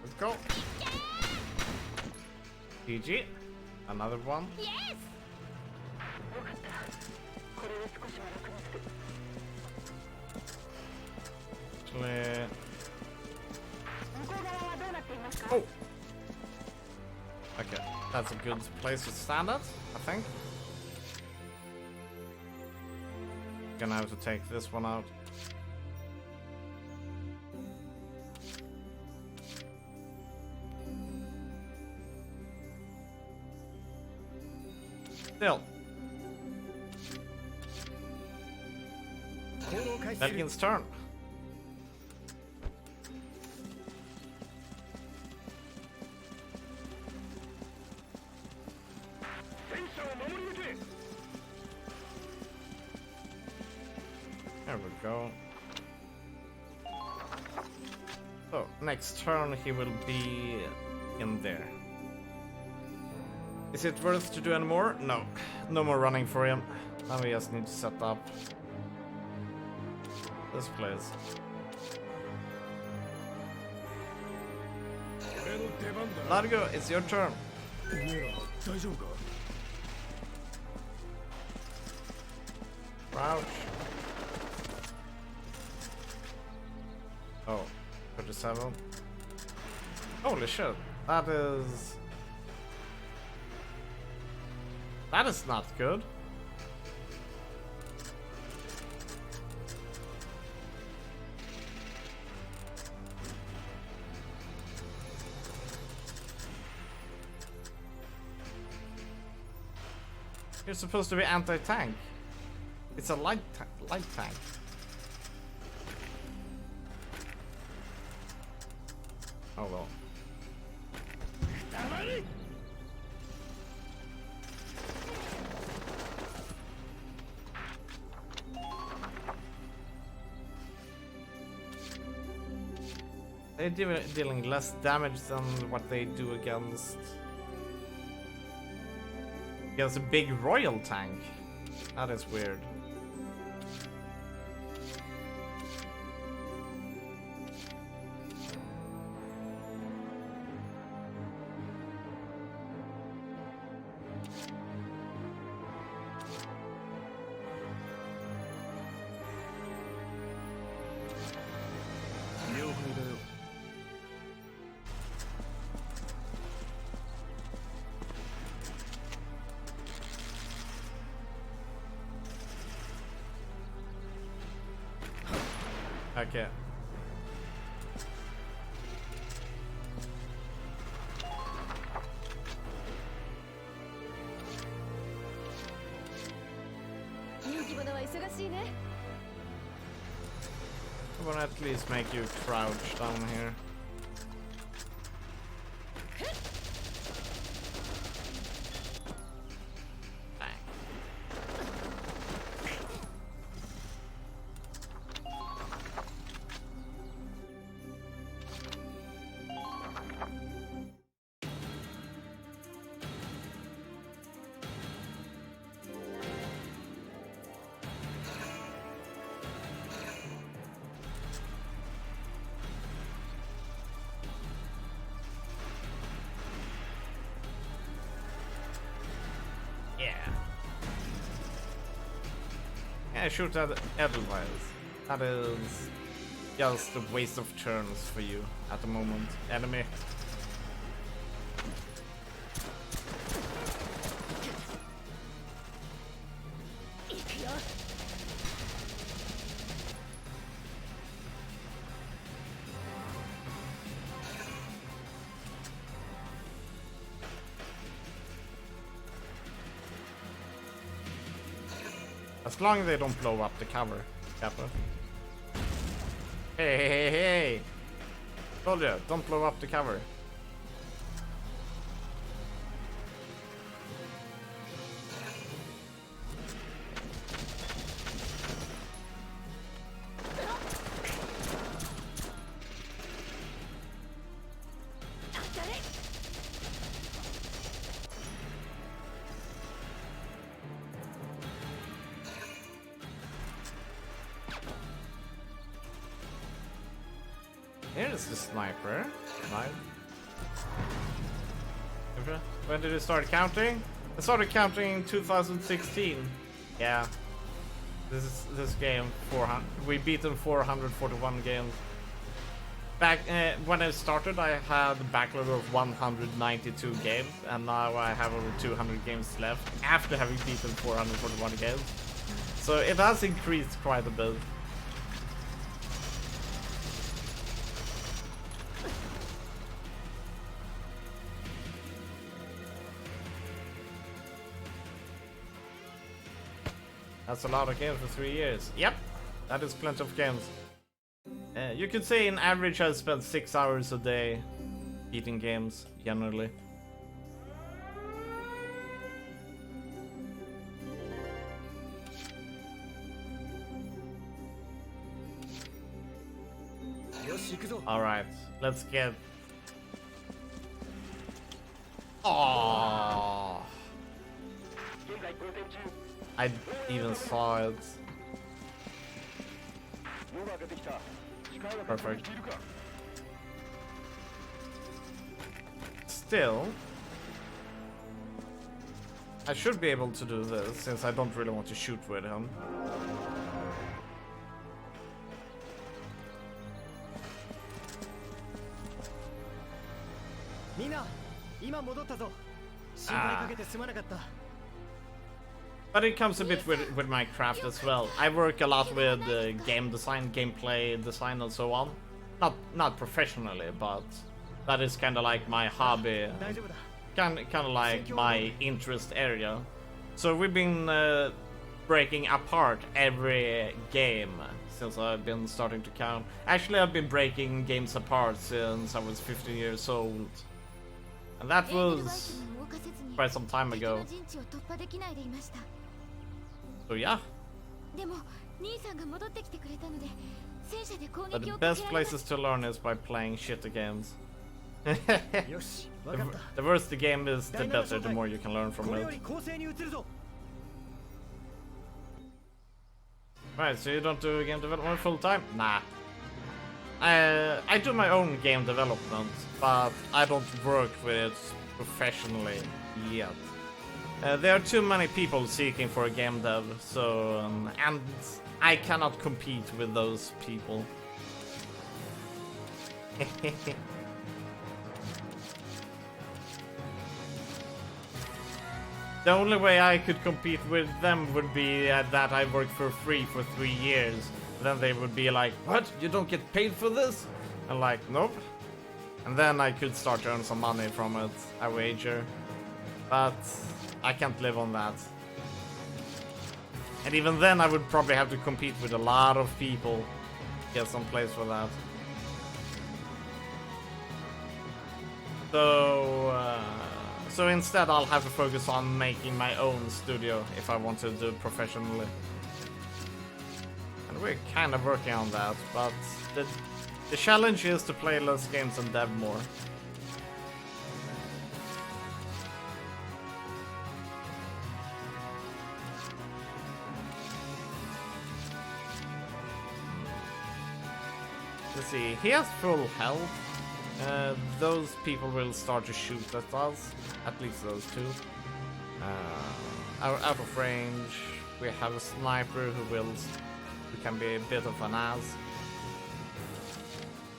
Let's go. GG. Another one. Yes! Actually... Oh! Okay, that's a good place to stand at, I think. Gonna have to take this one out. Still. Belgian's turn. There we go. So, next turn he will be in there. Is it worth to do any more? No. No more running for him. Now we just need to set up this place. Largo, it's your turn. Crouch. Oh, 37. Holy shit. That is not good. You're supposed to be anti-tank. It's a light tank. Oh well. They're dealing less damage than what they do against a big royal tank. That is weird. Okay. I want to at least make you crouch down here. Yeah, shoot at Edelweiss. That is just a waste of turns for you at the moment, enemy. As long as they don't blow up the cover, Kappa. Hey, hey, hey, hey! Told you, don't blow up the cover. Here's the sniper. Right. When did you start counting? I started counting in 2016. Yeah. This game 400. We beaten 441 games. Back when I started, I had a backlog of 192 games, and now I have over 200 games left after having beaten 441 games. So it has increased quite a bit. That's a lot of games for 3 years. Yep, that is plenty of games. You could say in average I spend 6 hours a day beating games, generally. Alright, let's get... Oh, I even saw it. Perfect. Still, I should be able to do this since I don't really want to shoot with him. But it comes a bit with my craft as well. I work a lot with game design, gameplay design, and so on. Not professionally, but that is kind of like my hobby, kind of like my interest area. So we've been breaking apart every game since I've been starting to count. Actually, I've been breaking games apart since I was 15 years old, and that was quite some time ago. So yeah. But the best places to learn is by playing shitty games. The worse the game is, the better, the more you can learn from it. Right, so you don't do game development full time? Nah. I do my own game development, but I don't work with it professionally yet. There are too many people seeking for a game dev, so and I cannot compete with those people. The only way I could compete with them would be that I worked for free for 3 years. Then they would be like, "What? You don't get paid for this?" I'm like, "Nope." And then I could start to earn some money from it, I wager. But I can't live on that. And even then I would probably have to compete with a lot of people to get some place for that. So instead I'll have to focus on making my own studio if I want to do it professionally. And we're kind of working on that, but the challenge is to play less games and dev more. Let's see, he has full health. Those people will start to shoot at us, at least those two. Out of range, we have a sniper who can be a bit of an ass.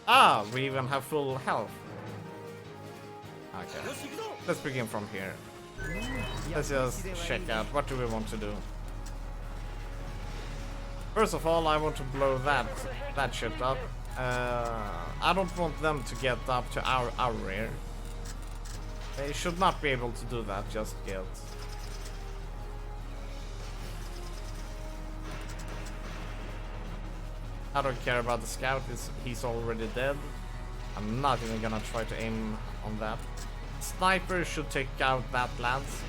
Ah, we even have full health. Okay, let's begin from here. Let's just check out, what do we want to do? First of all, I want to blow that shit up. I don't want them to get up to our rear. They should not be able to do that just yet. I don't care about the scout, he's already dead. I'm not even gonna try to aim on that. Sniper should take out that lance.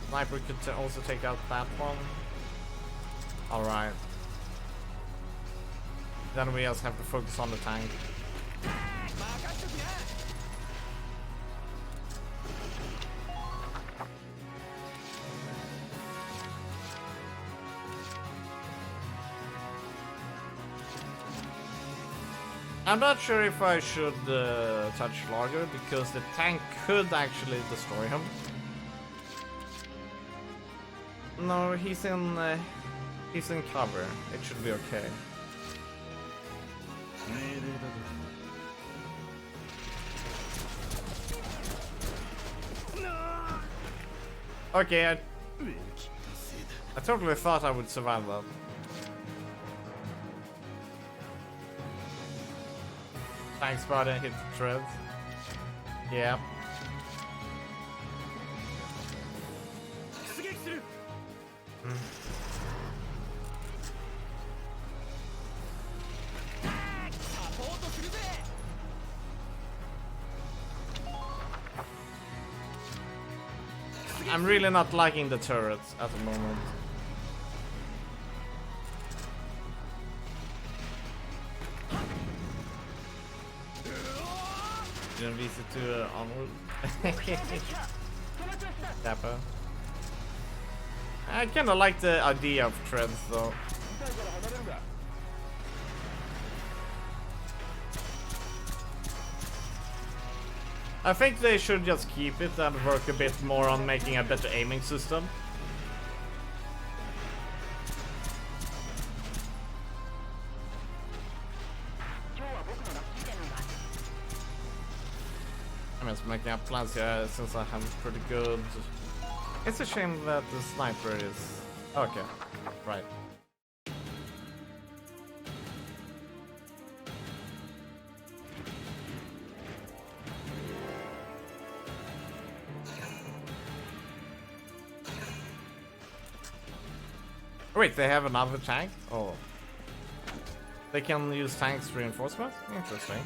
Sniper could also take out that one. Alright. Then we just have to focus on the tank. I'm not sure if I should touch Lager because the tank could actually destroy him. No, he's in cover. It should be okay. Okay, I totally thought I would survive that. Thanks, buddy. Hit the treads. Yeah. I'm really not liking the turrets at the moment. Didn't visit to onward. Dapper. I kinda like the idea of treads though. I think they should just keep it and work a bit more on making a better aiming system. I'm just making up plans here since I have pretty good... It's a shame that the sniper is... Okay, right. Wait, they have another tank? Oh. They can use tanks reinforcement? Interesting.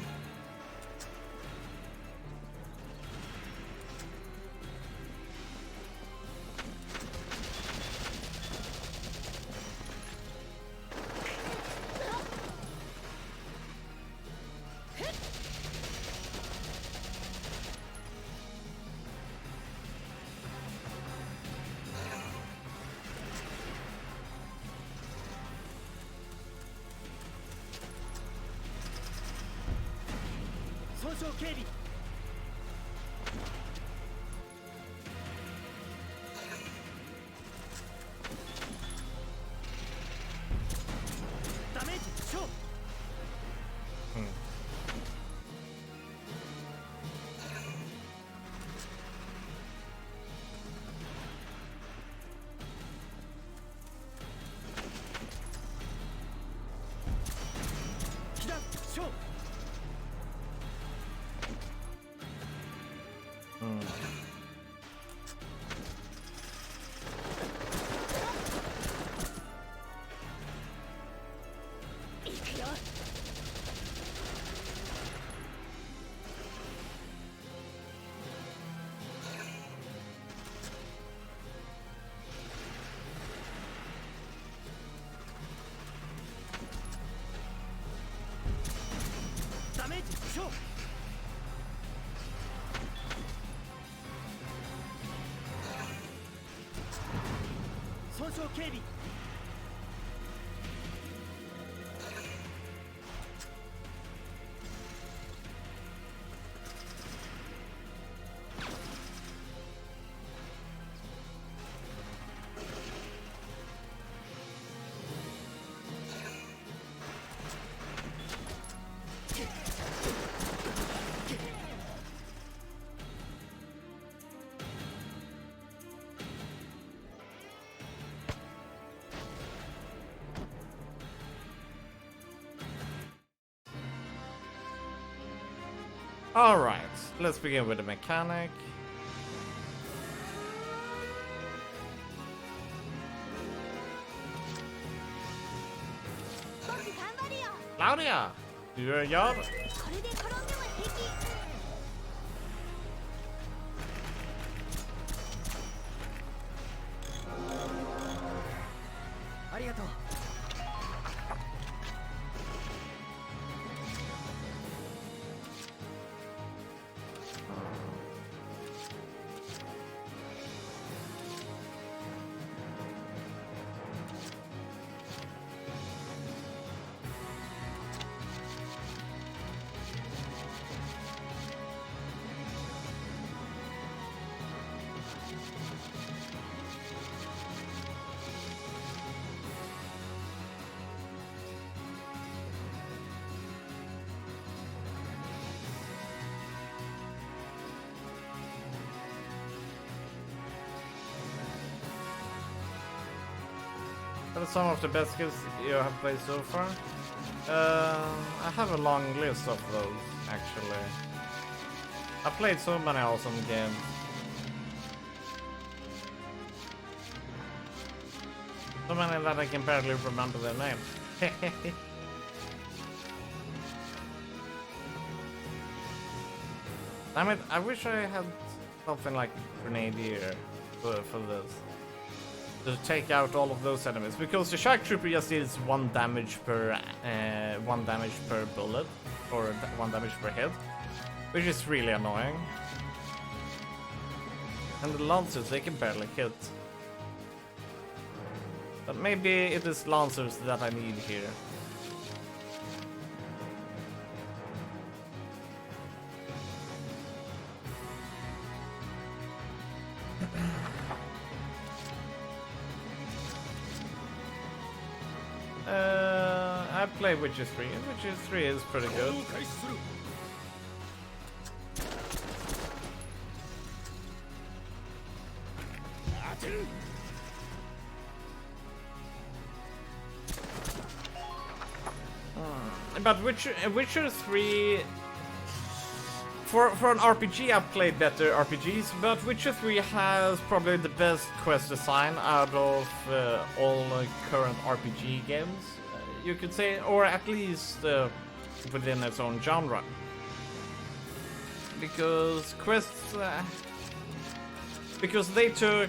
Alright, let's begin with the mechanic. Claudia, do your job. What are some of the best games you have played so far? I have a long list of those, actually. I played so many awesome games. So many that I can barely remember their names. Damn it, I wish I had something like Grenadier for this. To take out all of those enemies, because the Shark Trooper just deals 1 damage per bullet, or 1 damage per hit, which is really annoying. And the Lancers, they can barely hit. But maybe it is Lancers that I need here. I played Witcher 3, and Witcher 3 is pretty good. But Witcher 3, for an RPG, I've played better RPGs, but Witcher 3 has probably the best quest design out of all current RPG games, you could say, or at least within its own genre. Because quests, because they took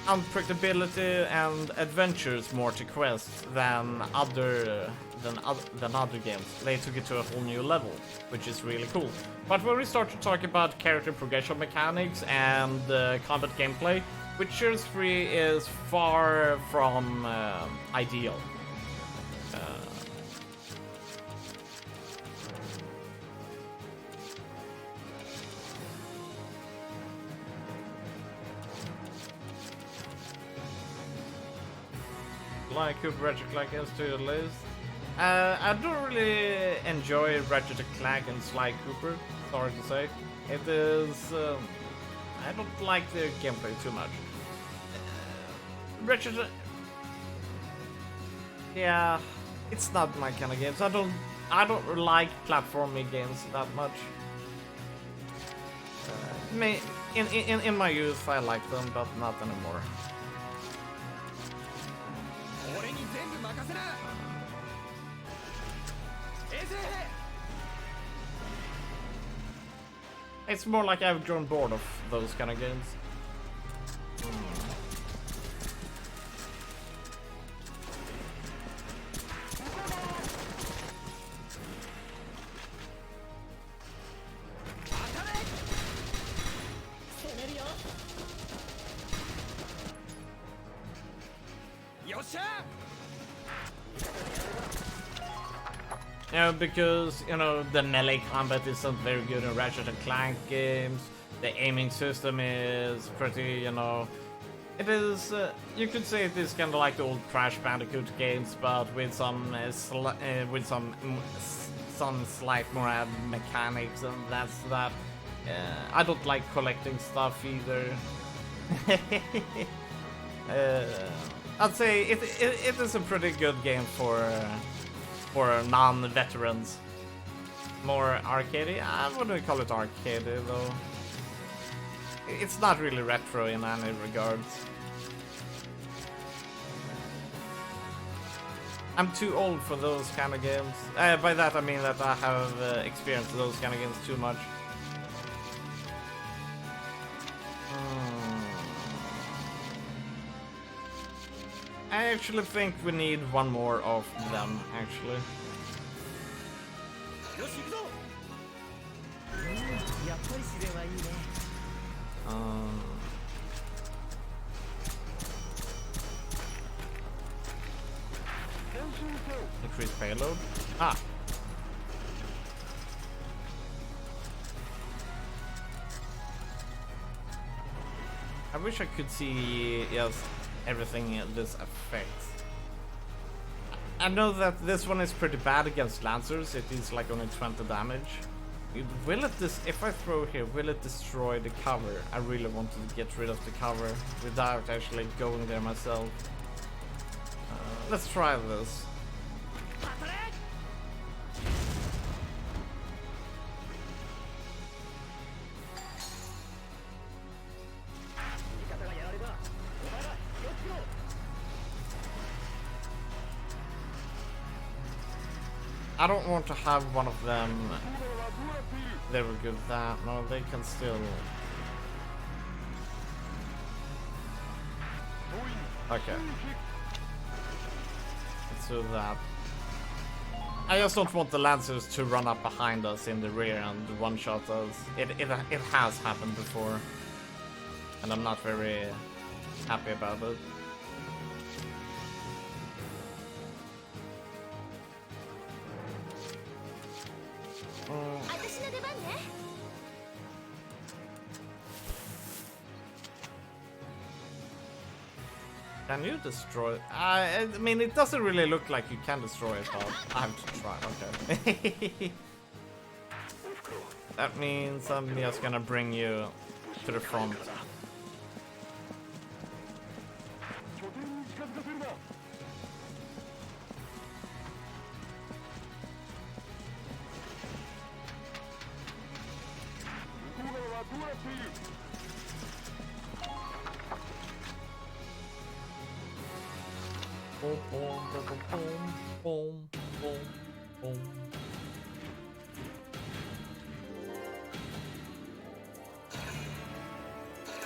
unpredictability and adventures more to quests than other games. They took it to a whole new level, which is really cool. But when we start to talk about character progression mechanics and combat gameplay, Witcher 3 is far from ideal. Like Cooper Ratchet Clank is to your list. I don't really enjoy Ratchet & Clank and Sly Cooper, sorry to say. It is... I don't like the gameplay too much. Ratchet... Yeah, it's not my kind of games. I don't like platforming games that much. In my youth I liked them, but not anymore. It's more like I've grown bored of those kind of games. Yeah, because, you know, the melee combat isn't very good in Ratchet & Clank games. The aiming system is pretty, you know... It is, you could say it is kind of like the old Crash Bandicoot games, but with some slight more added mechanics, and that's that. I don't like collecting stuff either. I'd say it is a pretty good game for non-veterans. More arcadey? I wouldn't call it arcadey though. It's not really retro in any regards. I'm too old for those kind of games. By that I mean that I have experienced those kind of games too much. I actually think we need one more of them, actually. Increase payload. Ah. I wish I could see, yes, everything this affects. I know that this one is pretty bad against Lancers. It is like only 20 damage. Will it if I throw here, will it destroy the cover? I really wanted to get rid of the cover without actually going there myself. Let's try this. I don't want to have one of them. They were good at that. No, they can still. Okay. Let's do that. I just don't want the Lancers to run up behind us in the rear and one-shot us. It has happened before. And I'm not very happy about it. Can you destroy? I mean, it doesn't really look like you can destroy it, but I have to try. Okay. That means I'm just gonna bring you to the front. Boom, boom, boom, boom, boom, boom.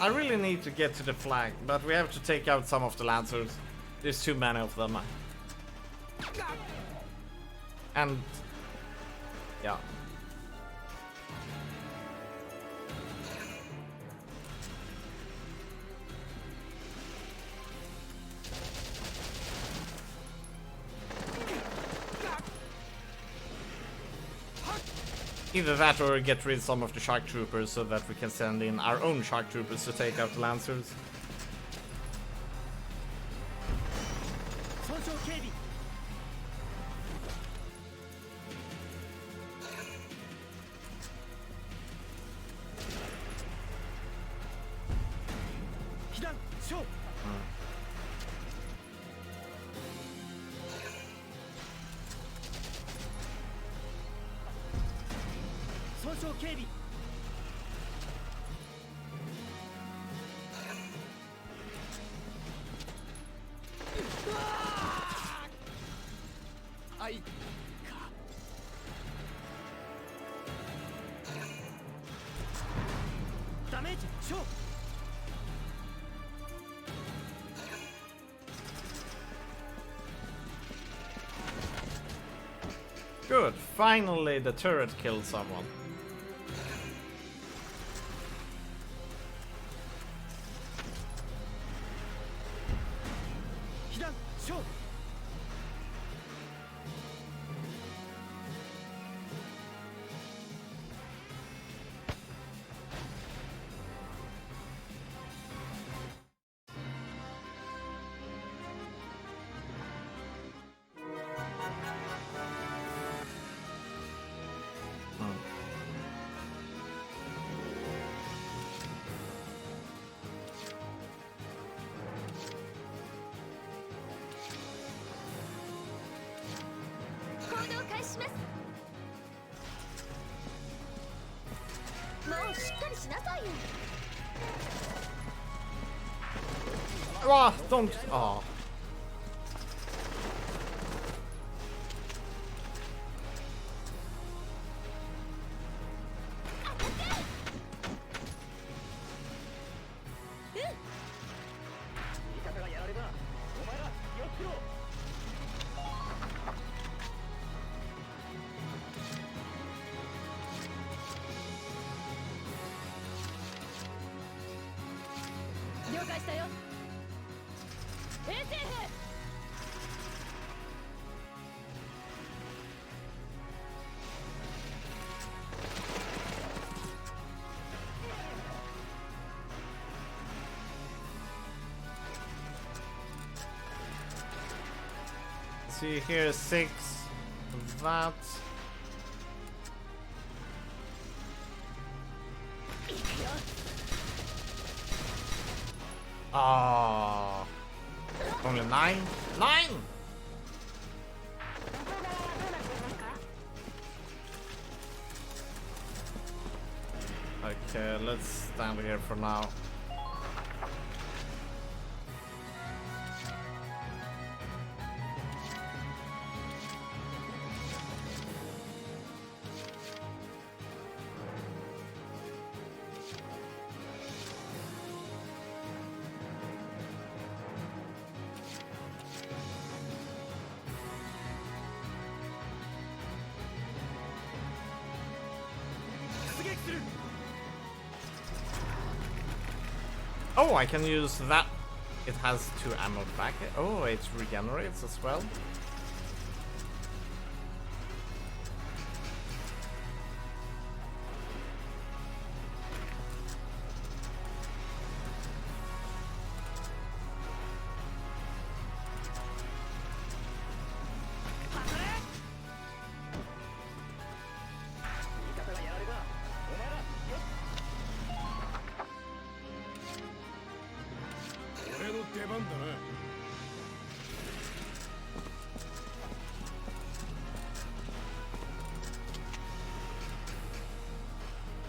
I really need to get to the flag, but we have to take out some of the Lancers. There's too many of them. And yeah. Either that or get rid of some of the Shark Troopers so that we can send in our own Shark Troopers to take out the Lancers. Good, finally the turret killed someone. Oh, don't. Oh. See here, 6 of that. Ah, only 9? 9! Okay, let's stand here for now. Oh, I can use that. It has 2 ammo back. Oh, it regenerates as well.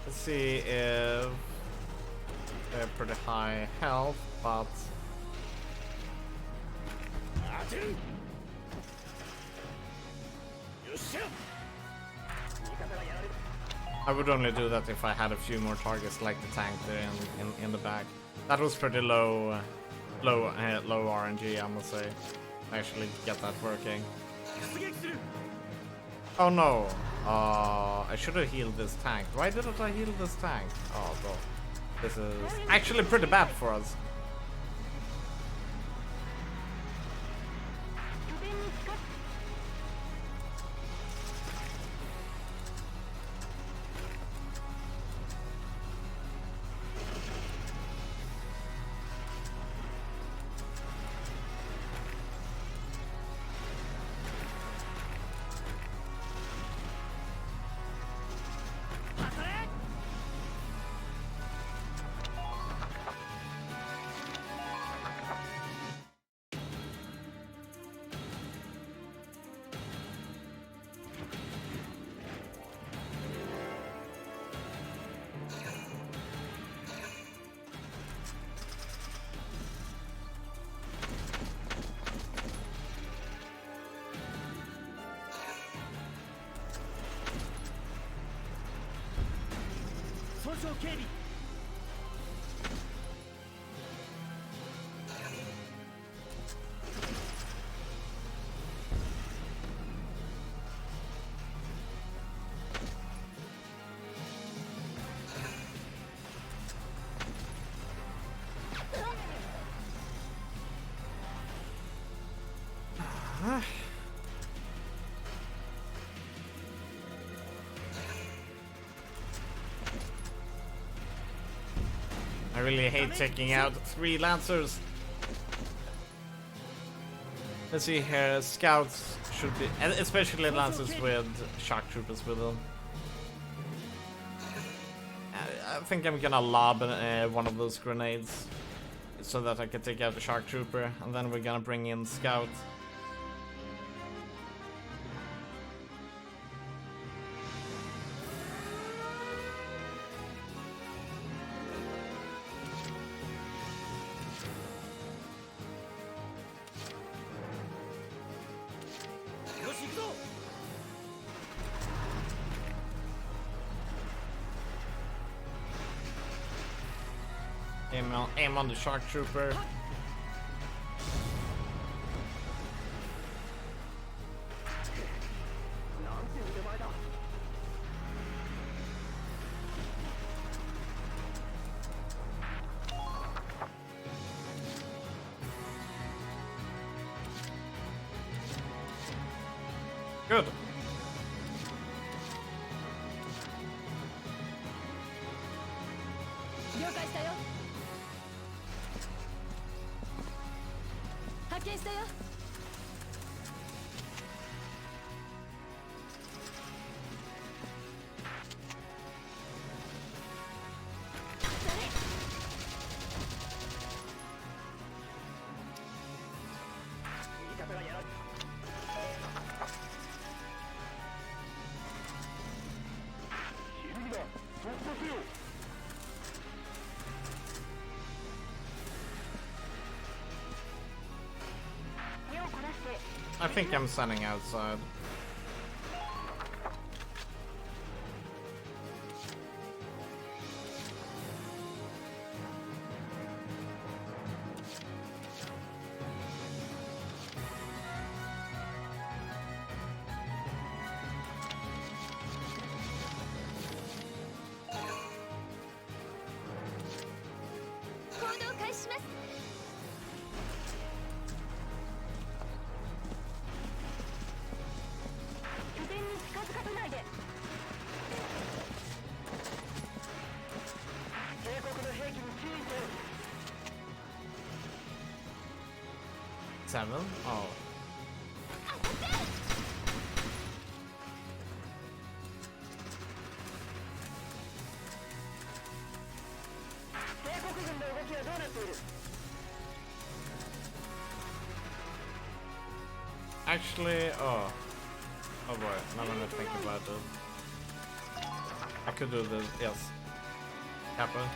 Let's see if they're pretty high health, but I would only do that if I had a few more targets like the tank there in the back. That was pretty low RNG, I must say. Actually get that working. Oh no! I should have healed this tank. Why didn't I heal this tank? Oh bro. This is actually pretty bad for us. I really hate taking out 3 Lancers. Let's see here, scouts should be, especially Lancers with shock troopers with them. I think I'm gonna lob one of those grenades so that I can take out the shock trooper, and then we're gonna bring in scout. Aim on the shock trooper. Good. think I'm standing outside. Seven? Oh. Actually, oh boy, now I'm gonna think about it. I could do this, yes. Kappa.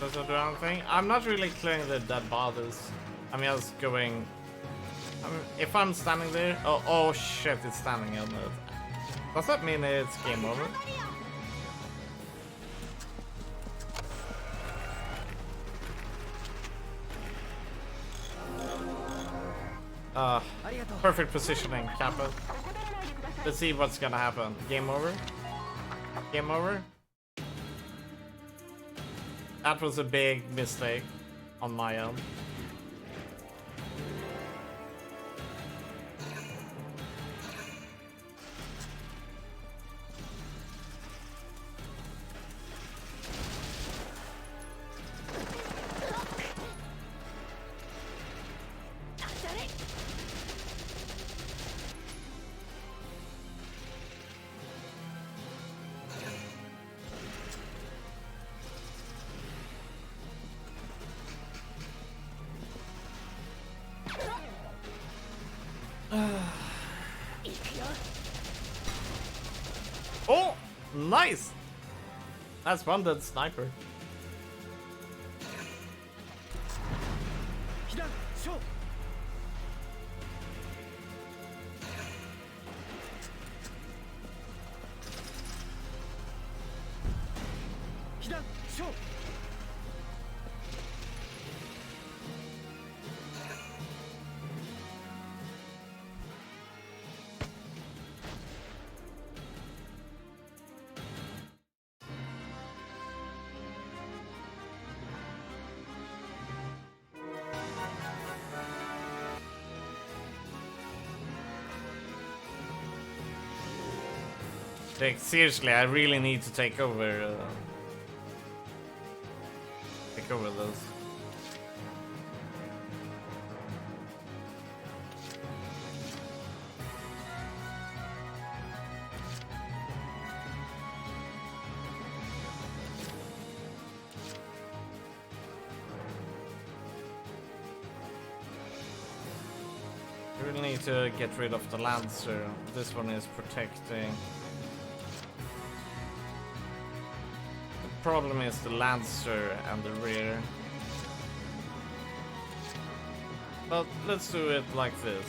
Does it do anything? I'm not really clearing the dead bodies. I'm just going. If I'm standing there, oh shit, it's standing on it. Does that mean it's game over? Perfect positioning, Kappa. Let's see what's gonna happen. Game over? Game over? That was a big mistake on my end. Oh, nice! That's one dead sniper. Like, seriously, I really need to take over this. I really need to get rid of the Lancer. This one is protecting. Problem is the Lancer and the rear. But let's do it like this.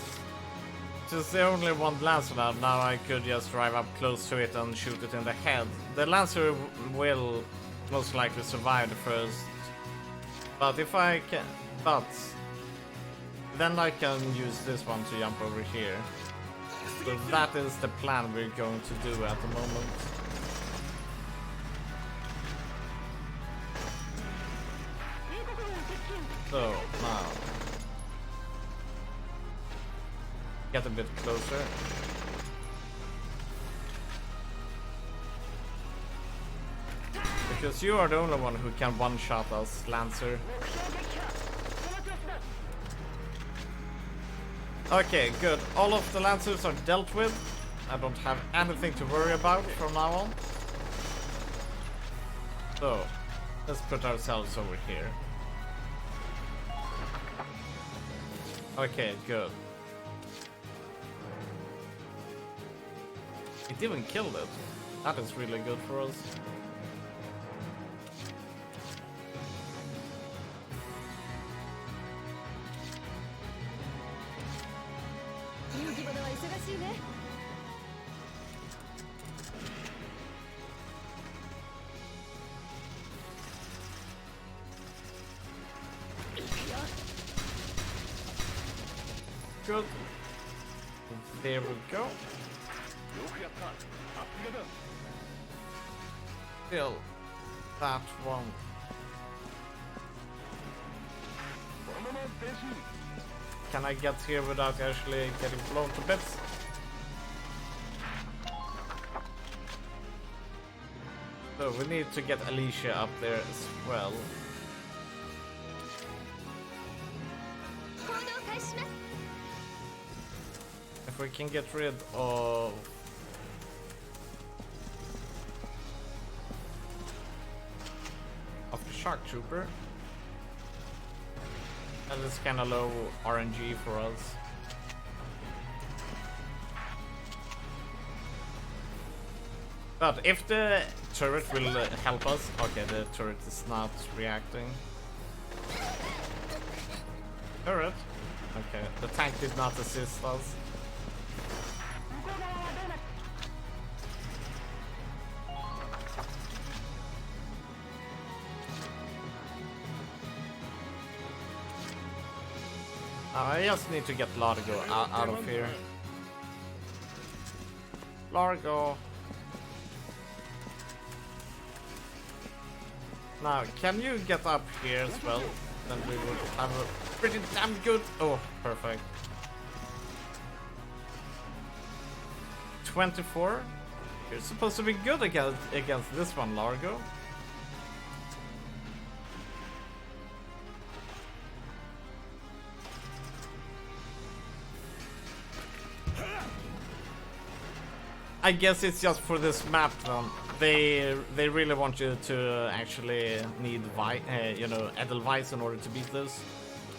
Since there's only one Lancer now I could just drive up close to it and shoot it in the head. The Lancer will most likely survive the first. But if I can... then I can use this one to jump over here. So that is the plan we're going to do at the moment. So, now, get a bit closer. Because you are the only one who can one-shot us, Lancer. Okay, good. All of the Lancers are dealt with. I don't have anything to worry about from now on. So, let's put ourselves over here. Okay, good. It even killed it. That is really good for us. 人気者は忙しいね。 Good. There we go. Still, that one. Can I get here without actually getting blown to bits? So we need to get Alicia up there as well. If we can get rid of the Shark Trooper. That is kind of low RNG for us. But if the turret will help us... Okay, the turret is not reacting. Turret? Okay, the tank did not assist us. I just need to get Largo out of here. Largo. Now, can you get up here as well? Then we would have a pretty damn good... Oh, perfect. 24? You're supposed to be good against this one, Largo. I guess it's just for this map then. They really want you to actually need you know, Edelweiss in order to beat this.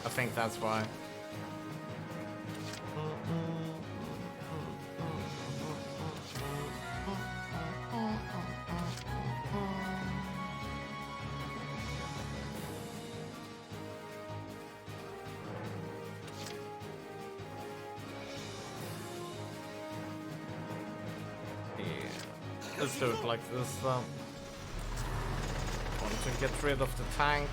I think that's why. Let's do it like this. Want to get rid of the tank.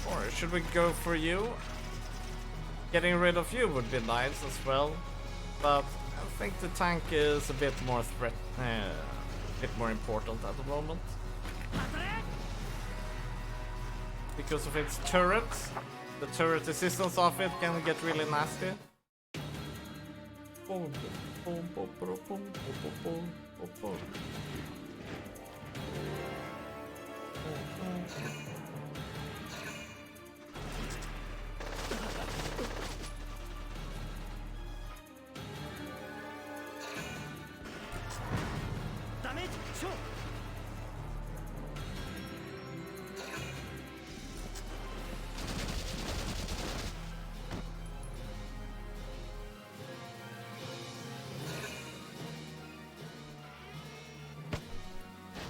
Or should we go for you? Getting rid of you would be nice as well. But I think the tank is a bit more important at the moment. Because of its turrets. The turret resistance of it can get really nasty.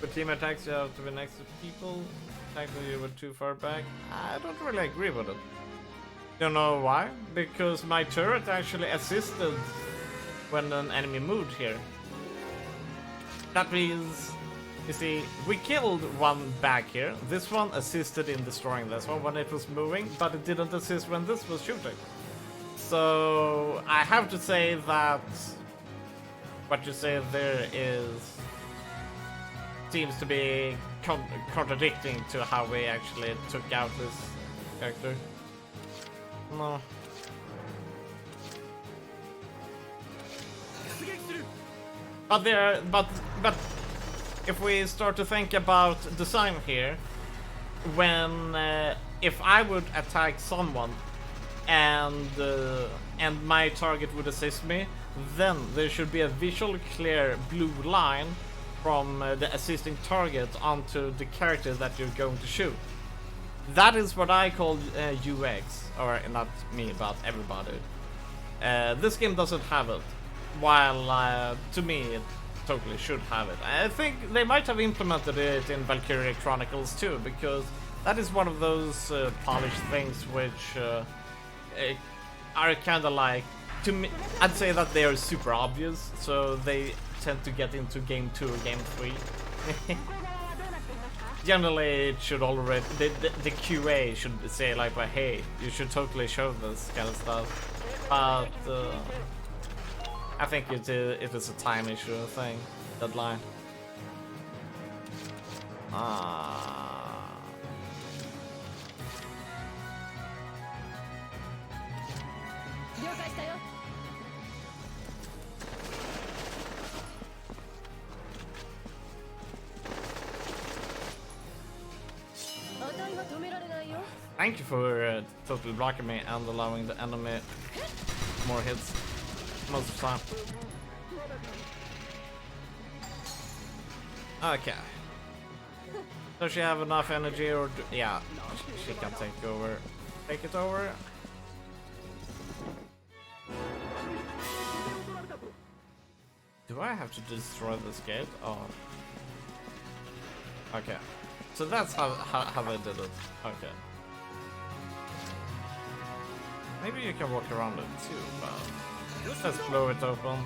But team attacks, you have to be next to people. Technically you were too far back. I don't really agree with it. Don't know why? Because my turret actually assisted when an enemy moved here. That means, you see, we killed one back here. This one assisted in destroying this one when it was moving, but it didn't assist when this was shooting. So I have to say that what you say there seems to be contradicting to how we actually took out this character. No. But if we start to think about design here, when if I would attack someone and my target would assist me, then there should be a visual clear blue line from the assisting target onto the character that you're going to shoot. that is what I call UX, or not me, but everybody. This game doesn't have it, while to me it totally should have it. I think they might have implemented it in Valkyria Chronicles too, because that is one of those polished things which are kind of like, to me, I'd say that they are super obvious, so they tend to get into game 2 or game 3. Generally, it should already, the QA should say like, well, hey, you should totally show this kind of stuff. But I think it is a time issue thing, deadline. Thank you for totally blocking me and allowing the enemy more hits most of the time. Okay. Does she have enough energy, or yeah, she can take it over. Do I have to destroy this gate? Oh. Okay. So that's how they did it. Okay. Maybe you can walk around it too, but let's blow it open.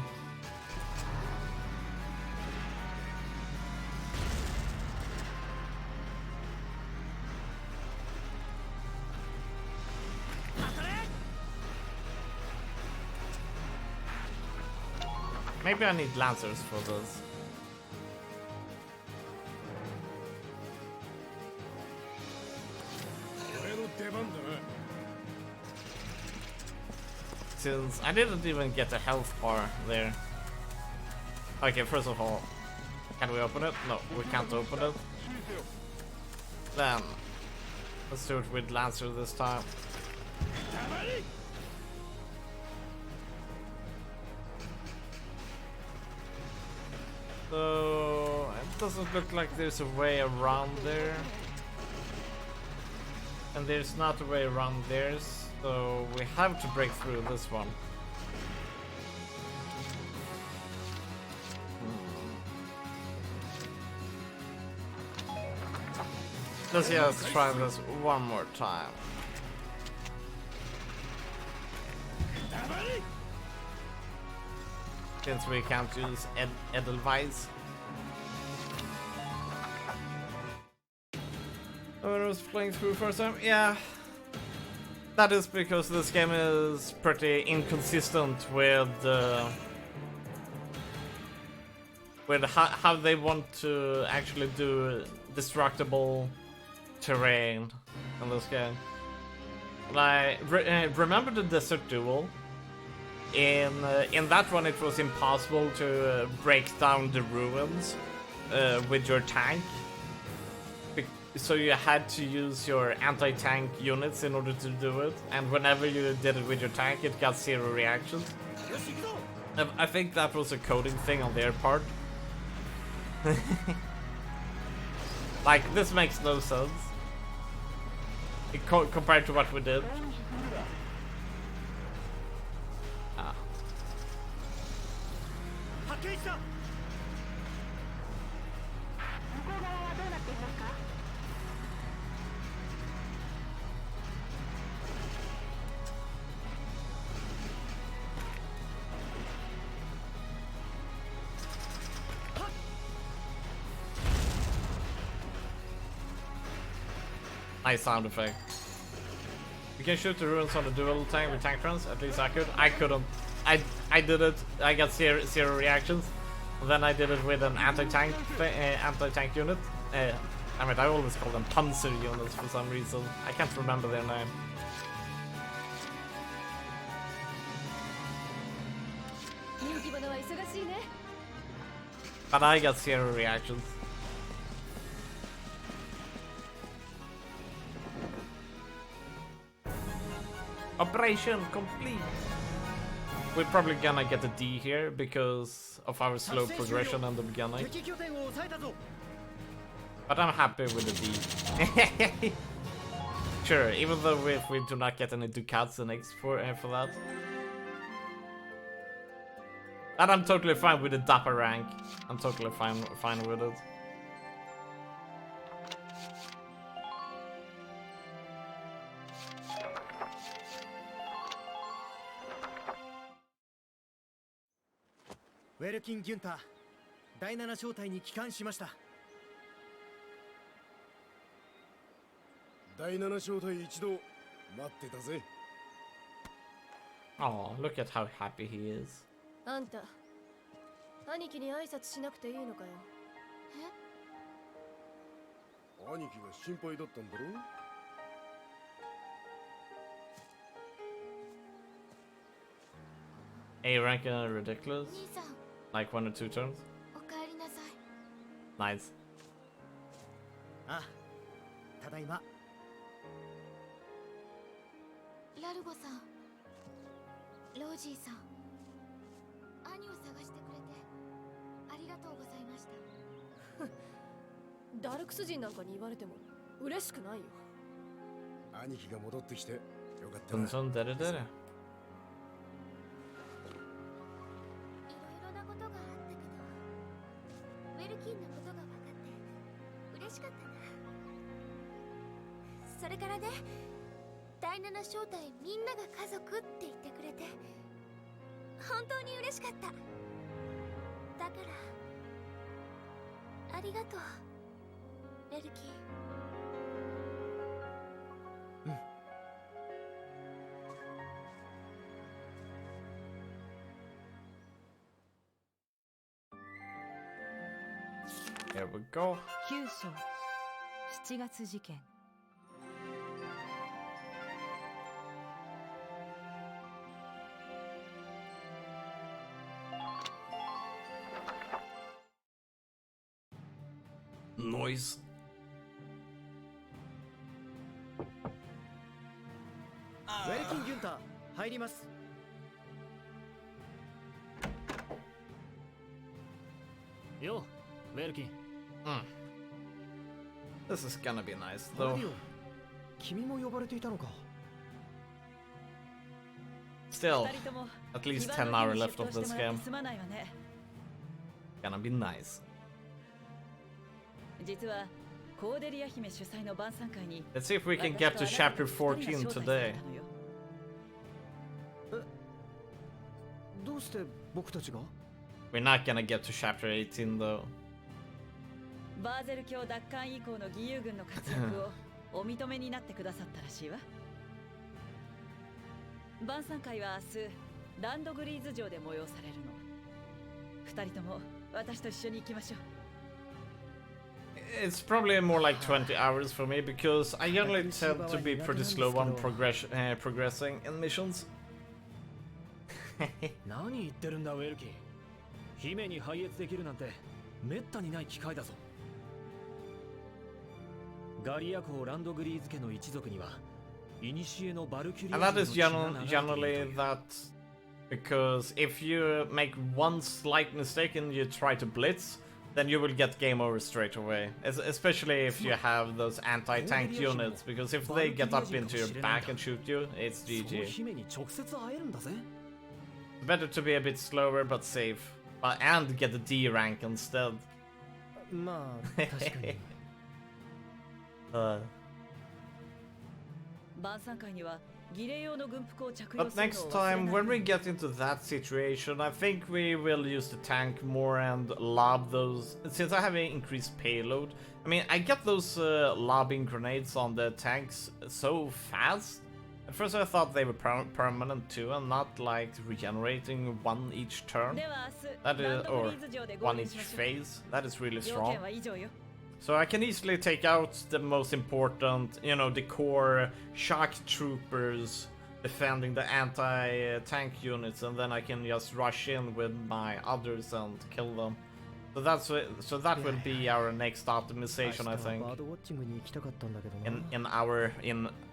Maybe I need lancers for this. Since I didn't even get a health bar there. Okay, first of all, can we open it? No, we can't open it. Then, let's do it with Lancer this time. So, it doesn't look like there's a way around there. And there's not a way around there, so we have to break through this one. Let's just try this one more time. Since we can't use Edelweiss. When I was playing through first time, yeah. That is because this game is pretty inconsistent with how they want to actually do destructible terrain in this game. Like, remember the Desert Duel? In that one, it was impossible to break down the ruins with your tank. So you had to use your anti-tank units in order to do it, and whenever you did it with your tank, it got 0 reactions. I think that was a coding thing on their part. Like, this makes no sense compared to what we did. Nice sound effect. You can shoot the ruins on the dual tank with tank trans. At least I could. I couldn't. I did it. I got zero reactions. And then I did it with an anti-tank unit. I mean, I always call them Panzer units for some reason. I can't remember their name. But I got 0 reactions. Operation complete! We're probably gonna get a D here because of our slow progression in the beginning. But I'm happy with the D. Sure, even though if we do not get any ducats and eggs for that. And I'm totally fine with the dapper rank. I'm totally fine with it. Welkin Günther、第7小隊に帰還しました。第7小隊一同待ってたぜ。Oh, look at how happy he is. あんた、兄貴に挨拶しなくていいのかよ。兄貴が心配だったんだろ。A rank ridiculous? Like 1 or 2 turns? おかえりなさい。Nice. あ、ただいま。ラルゴさん、ロージーさん、兄を探してくれてありがとうございました。ダルクス人なんかに言われても嬉しくないよ。兄貴が戻ってきてよかったな。Dun dun dun dun. いろいろなことがあったけど、ウェルキンのことが分かって嬉しかったな。それからね、第7小隊みんなが家族って言ってくれて本当に嬉しかった。だからありがとう、ウェルキン。Here we go. 9章7月事件。Noise. ウェルキン・ギュンター、入ります。よ、ウェルキン。This is gonna be nice, though. 君も呼ばれていたのか。Still, at least 10 hours left of this game. Gonna be nice. 実はコーデリア姫主催の晩餐会に Let's see if we can get to chapter 14 today. どうして僕たちが？ We're not gonna get to chapter 18 though. バーゼル教奪還以降の義勇軍の活躍をお認めになってくださったらしいわ。晩餐会は明日ランドグリーズ城で催されるの。二人とも私と一緒に行きましょう。It's probably more like 20 hours for me because I generally tend to be pretty slow on progressing in missions. 何言ってるんだウェルキン。姫に配列できるなんてめったにない機会だぞ。ガリア公ランドグリーズ家の一族には古のバルキュリア And that is generally that because if you make one slight mistake and you try to blitz, then you will get game over straight away. Especially if you have those anti-tank units, because if they get up into your back and shoot you, it's GG. Better to be a bit slower but safe, and get the D rank instead. But next time, when we get into that situation, I think we will use the tank more and lob those. Since I have an increased payload, I mean, I get those lobbing grenades on the tanks so fast. At first I thought they were permanent too, and not like regenerating one each turn. That is, or one each phase. That is really strong. So I can easily take out the most important, you know, the core shock troopers defending the anti-tank units, and then I can just rush in with my others and kill them. So that will be our next optimization, I think.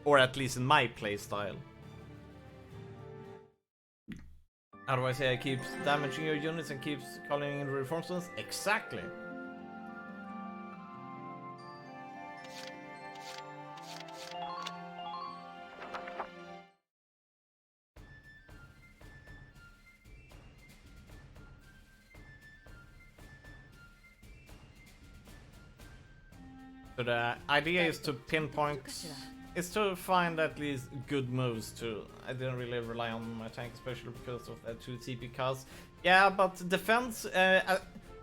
Or at least in my playstyle. How do I say it keeps damaging your units and keeps calling in reinforcements? Exactly. But idea is to pinpoint, is to find at least good moves too. I didn't really rely on my tank, especially because of that 2 TP cost. Yeah, but defense,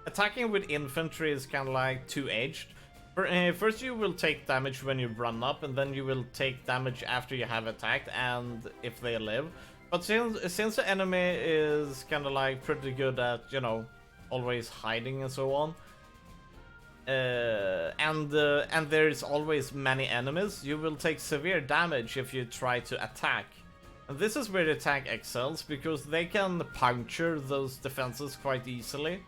attacking with infantry is kind of like two-edged. First you will take damage when you run up, and then you will take damage after you have attacked and if they live. But since the enemy is kind of like pretty good at, you know, always hiding and so on, and there's always many enemies, you will take severe damage if you try to attack. And this is where the tank excels, because they can puncture those defenses quite easily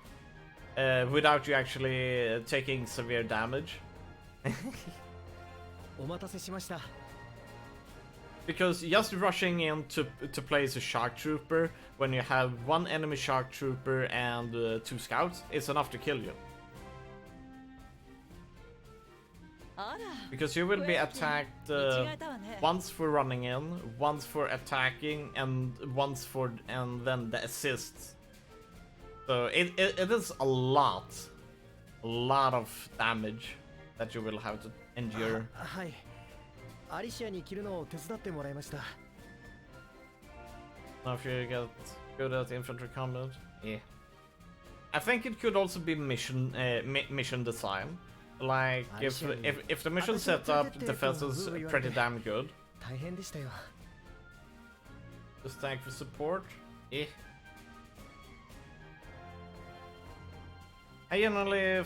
without you actually taking severe damage. Because just rushing in to place a shock trooper when you have one enemy shock trooper and 2 scouts is enough to kill you. Because you will be attacked once for running in, once for attacking, and once for then the assists. So it is a lot of damage that you will have to endure. Now if you get good at infantry combat, yeah. I think it could also be mission design. Like if the mission setup defense is pretty damn good. Just tank for support, yeah. I generally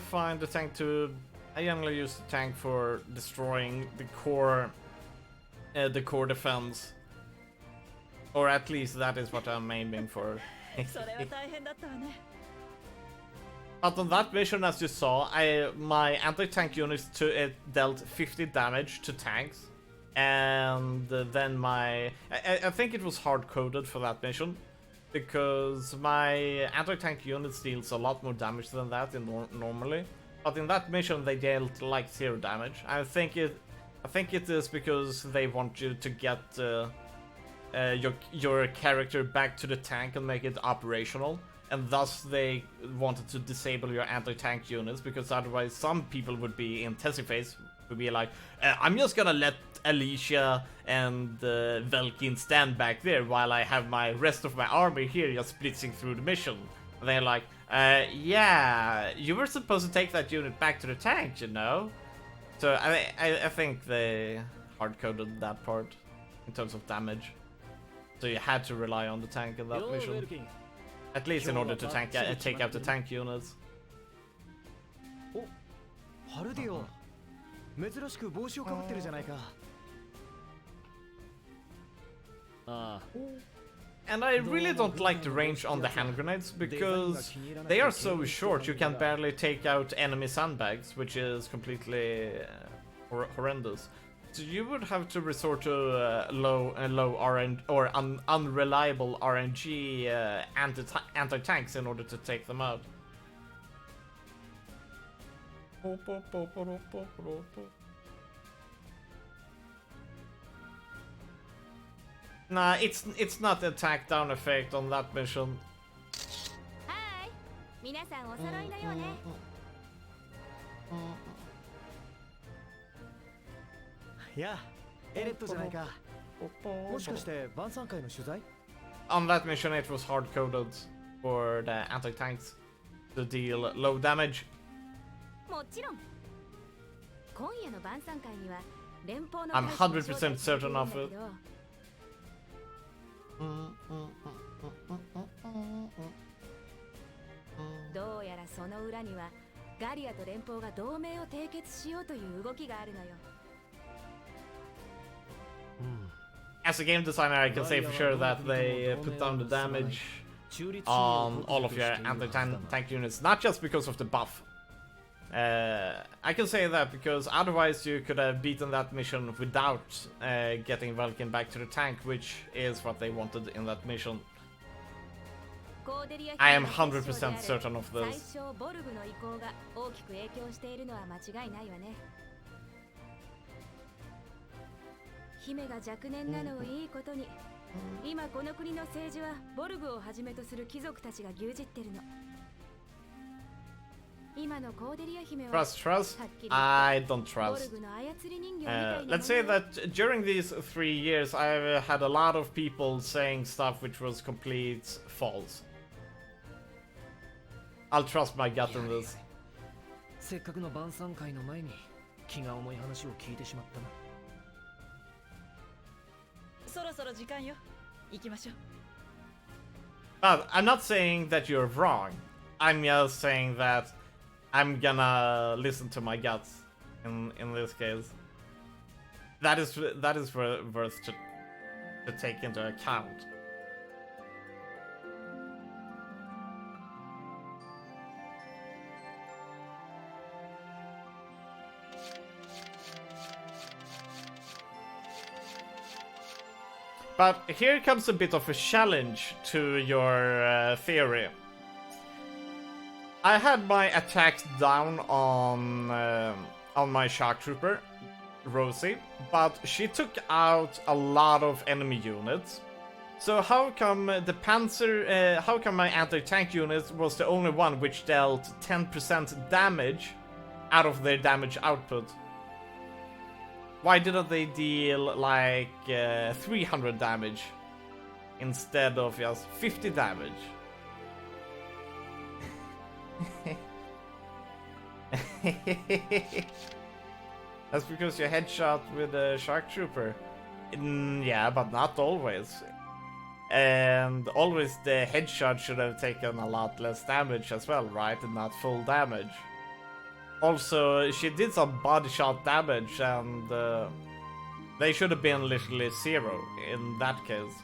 use the tank for destroying the core defense, or at least that is what I'm aiming for. But on that mission, as you saw, my anti-tank units dealt 50 damage to tanks, and then I think it was hard-coded for that mission, because my anti-tank unit deals a lot more damage than that normally. But in that mission, they dealt like 0 damage. I think it is because they want you to get your character back to the tank and make it operational. And thus they wanted to disable your anti-tank units, because otherwise some people would be in Tessie phase, would be like, I'm just gonna let Alicia and Velkin stand back there while I have my rest of my army here just blitzing through the mission. And they're like, yeah, you were supposed to take that unit back to the tank, you know? So I think they hard-coded that part in terms of damage. So you had to rely on the tank in that mission. At least in order to take out the tank units. And I really don't like the range on the hand grenades, because they are so short you can barely take out enemy sandbags, which is completely horrendous. So you would have to resort to low RNG or unreliable RNG anti-tanks in order to take them out. Nah, it's not attack down effect on that mission. Hi, 皆さんお揃いのようね。やあ、エレットじゃないか。もしかして晩餐会の取材? On that mission it was hard-coded for the anti-tanks to deal low damage. もちろん。今夜の晩餐会には連邦の I'm 100% certain of it. どうやらその裏にはガリアと連邦が同盟を締結しようという動きがあるのよ。As a game designer, I can say for sure that they put down the damage on all of your anti-tank units, not just because of the buff. I can say that because otherwise you could have beaten that mission without getting Valkyria back to the tank, which is what they wanted in that mission. I am 100% certain of this. 姫が若年なのをいいことに、今この国の政治はボルグをはじめとする貴族たちが牛耳ってるの。Trust? I don't trust. Let's say that during these 3 years, I've had a lot of people saying stuff which was complete false. I'll trust my gut in this. せっかくの晩餐会の前に気が重い話を聞いてしまったな。そろそろ時間よ。行きましょう。I'm not saying that you're wrong. I'm just saying that I'm gonna listen to my guts in this case. That is worth to take into account. But here comes a bit of a challenge to your theory. I had my attacks down on my Shark Trooper, Rosie, but she took out a lot of enemy units. So how come the Panzer, how come my anti-tank unit was the only one which dealt 10% damage out of their damage output? Why didn't they deal like 300 damage instead of just 50 damage? That's because you headshot with a Shark Trooper. Yeah, but not always. And always the headshot should have taken a lot less damage as well, right? And not full damage. Also, she did some body shot damage, and they should have been literally 0 in that case,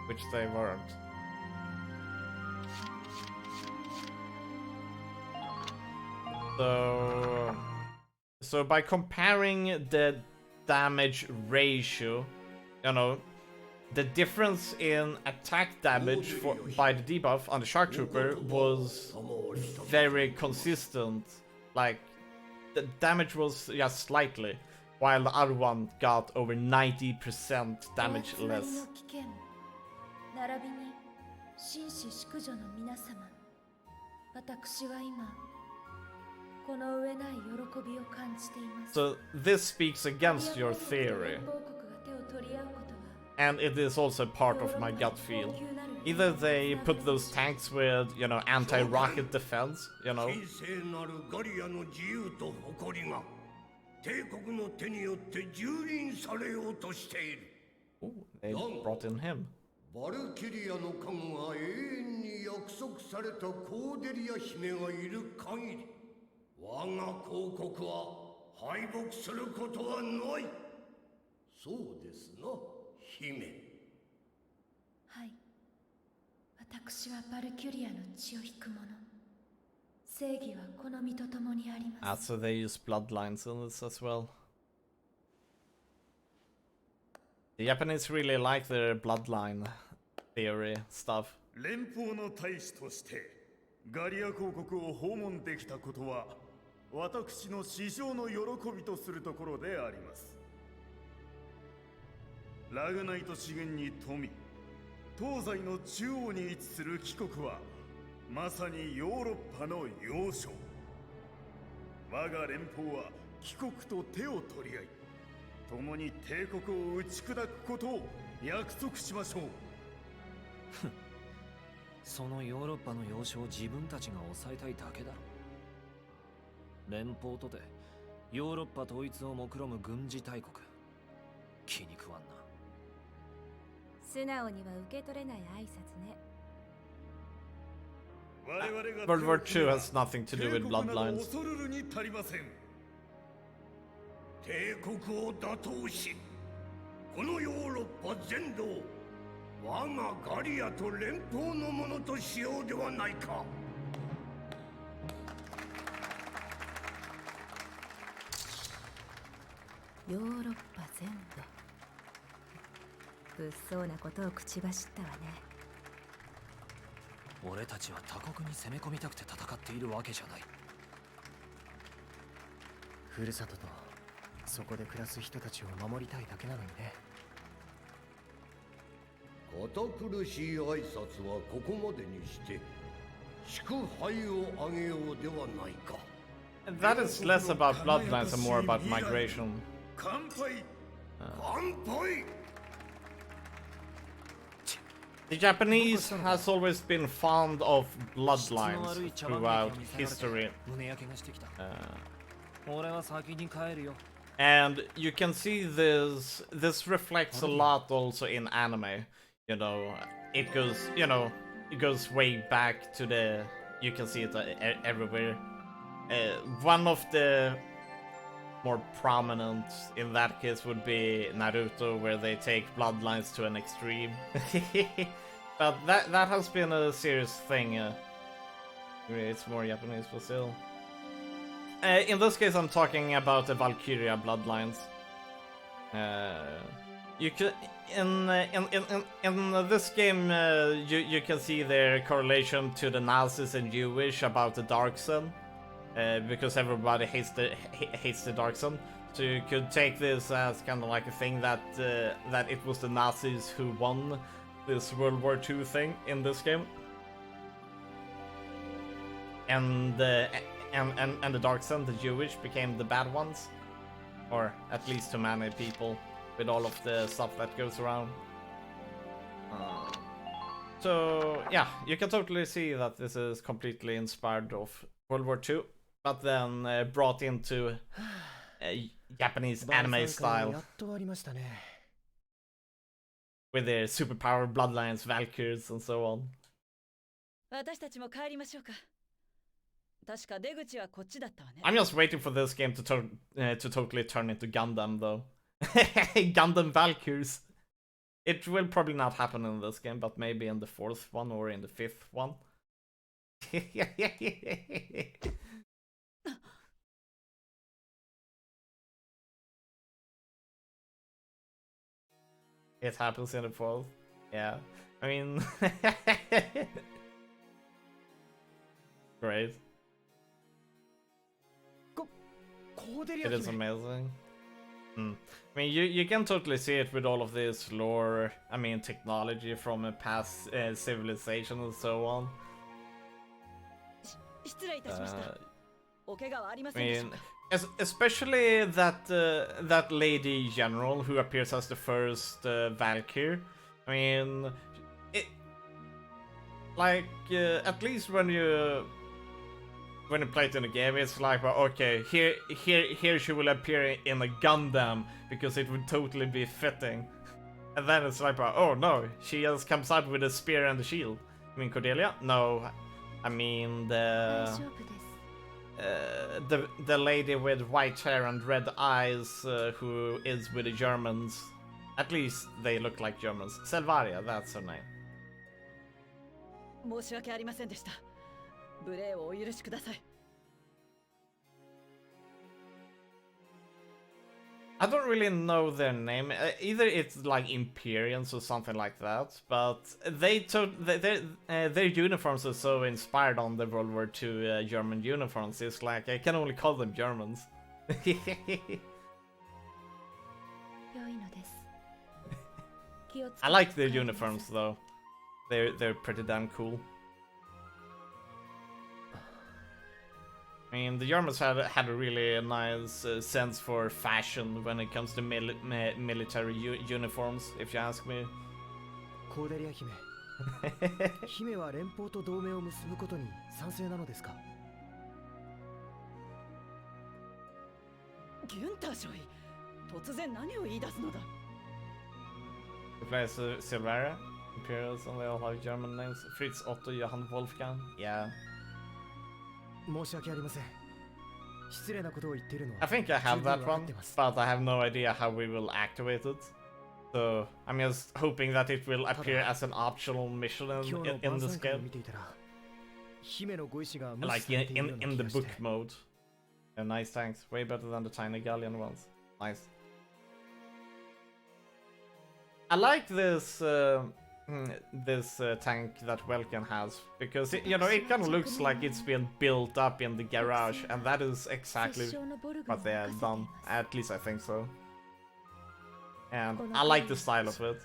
which they weren't. So by comparing the damage ratio, you know, the difference in attack damage by the debuff on the Shark Trooper was very consistent. Like, the damage was just slightly, while the other one got over 90% damage less. So this speaks against your theory. And it is also part of my gut feel. Either they put those tanks with, you know, anti-rocket defense, you know. Ooh, they brought in him. Valkyriaの加護が永遠に約束されたコーデリア姫がいる限り、我が公国は敗北することはない。そうですな、姫。はい。私はバルキュリアの血を引く者。正義はこの身と共にあります。So they use bloodlines in this as well. The Japanese really like their bloodline theory stuff. 連邦の大使としてガリア公国を訪問できたことは私の至上の喜びとするところであります。ラグナイト資源に富み、東西の中央に位置する貴国はまさにヨーロッパの要衝。我が連邦は貴国と手を取り合い、共に帝国を打ち砕くことを約束しましょう。そのヨーロッパの要衝を自分たちが抑えたいだけだろ。連邦とてヨーロッパ統一を目論む軍事大国、気に食わんな。素直には受け取れない挨拶ね。World War II has nothing to do with bloodlines. 帝国を打倒し、このヨーロッパ全土を我がガリアと連邦のものとしようではないか。ヨーロッパ全土。物騒なことを口走ったわね。俺たちは他国に攻め込みたくて戦っているわけじゃない。ふるさととそこで暮らす人たちを守りたいだけなのにね。堅苦しい挨拶はここまでにして、That is less about bloodlines and more about migration. The Japanese has always been fond of bloodlines throughout history. And you can see this reflects a lot also in anime. You know, it goes way back to the, you can see it everywhere. One of the more prominent in that case would be Naruto, where they take bloodlines to an extreme. But that has been a serious thing. It's more Japanese, but still. In this case, I'm talking about the Valkyria bloodlines. You can in this game you can see their correlation to the Nazis and Jewish about the Dark Sun, because everybody hates the Dark Sun. So you could take this as kind of like a thing that that it was the Nazis who won this World War II thing in this game, and the Dark Sun, the Jewish, became the bad ones, or at least to many people, with all of the stuff that goes around. So yeah, you can totally see that this is completely inspired of World War II, but then brought into Japanese anime style, with their superpowered bloodlines, Valkyries, and so on. 私たちも帰りましょうか。確か出口はこっちだったわね。 I'm just waiting for this game to totally turn into Gundam, though. Gundam Valkyries. It will probably not happen in this game, but maybe in the 4th one or in the 5th one. It happens in the 4th. Yeah. I mean... Great. It is amazing. I mean, you can totally see it with all of this lore, I mean, technology from a past civilization and so on. I mean, especially that lady general who appears as the first Valkyrie. I mean, at least when you play it in the game, it's like, well, okay, here she will appear in a Gundam, because it would totally be fitting. And then it's like, well, oh no, she just comes out with a spear and a shield. I mean, Cordelia? No, I mean the lady with white hair and red eyes, who is with the Germans. At least they look like Germans. Selvaria, that's her name. 申し訳ありませんでした。無礼をお許しください。 I don't really know their name. Either it's like Imperians or something like that. But their uniforms are so inspired on the World War II German uniforms. It's like I can only call them Germans. I like their uniforms though. They're pretty damn cool. I mean, the Germans had a really nice sense for fashion when it comes to military uniforms, if you ask me. コーデリア姫姫は連邦と同盟を結ぶことに賛成なのですか？ギュンター少尉、突然何を言い出すのだ？ He plays Silvera, Imperials, and they all have German names. Fritz, Otto, Johann, Wolfgang. Yeah. 申し訳ありません。失礼なことを言っているのは。 I think I have that one, but I have no idea how we will activate it. So I'm just hoping that it will appear as an optional mission in this game. Like in the book mode. Yeah, nice tanks. Way better than the tiny galleon ones. Nice. I like this tank that Welkin has, because it kind of looks like it's been built up in the garage, and that is exactly what they have done. At least I think so. And I like the style of it.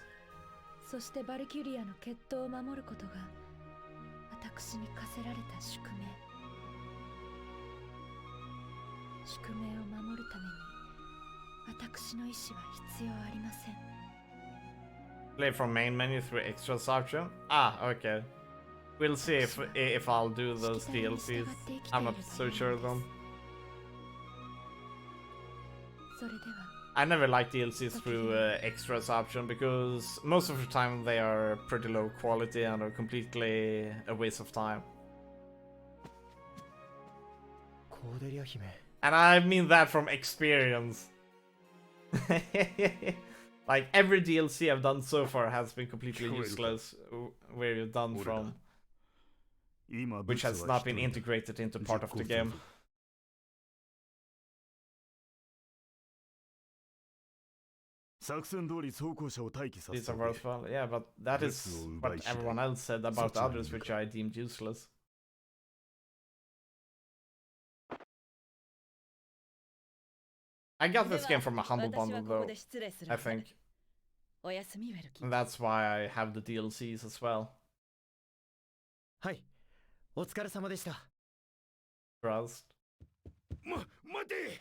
そしてバルキュリアの決闘を守ることが私に課せられた宿命。宿命を守るために私の意志は必要ありません。 Play from main menu through extras option. Ah, okay. We'll see if I'll do those DLCs. I'm not so sure though. それでは I never like DLCs through extras option because most of the time they are pretty low quality and are completely a waste of time. コーデリア姫。 And I mean that from experience. Like every DLC I've done so far has been completely useless where you've done from, which has not been integrated into part of the game. These are worthwhile, yeah, but that is what everyone else said about others which I deemed useless. I got this game from a humble bundle though, I think. And that's why I have the DLCs as well. はい、お疲れ様でした。 Trust. 待て、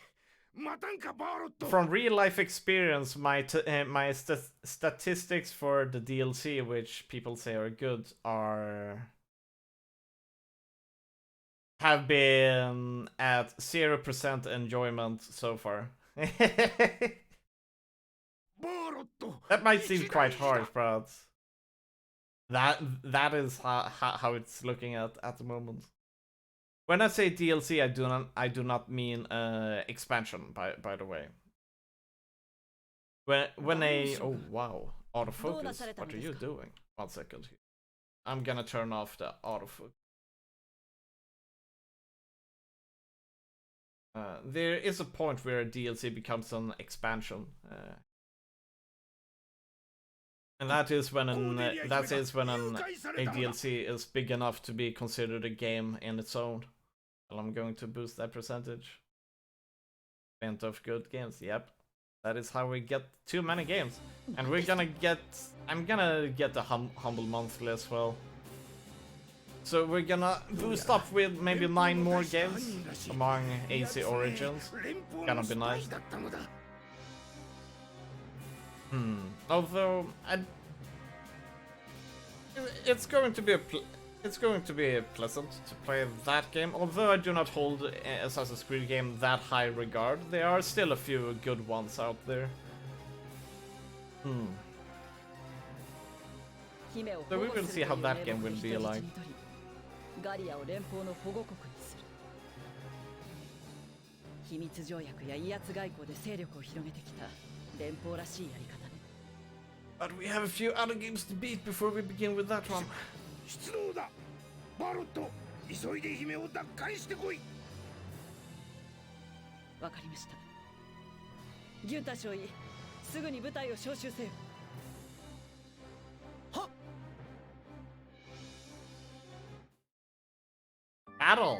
待たんかバロット。 From real life experience, my statistics for the DLC, which people say are good, have been at 0% enjoyment so far. That might seem quite harsh, but that is how it's looking at the moment. When I say DLC, I do not mean expansion. By the way, when oh wow, autofocus. What are you doing? 1 second here. I'm gonna turn off the autofocus. There is a point where a DLC becomes an expansion, and that is when a DLC is big enough to be considered a game in its own. Well, I'm going to boost that percentage. Event of good games. Yep, that is how we get too many games, and I'm gonna get the humble monthly as well. So we're gonna boost up with maybe 9 more games among AC Origins. Gonna be nice. Although it's going to be pleasant to play that game. Although I do not hold Assassin's Creed game that high regard, there are still a few good ones out there. So we will see how that game will be like. ガリアを連邦の保護国にする。秘密条約や威圧外交で勢力を広げてきた連邦らしいやり方ね。But we have a few other games to beat before we begin with that one. 出動だ。バロット、急いで姫を奪還してこい。わかりました。ギュンタ少尉、すぐに部隊を招集せよ。 Battle!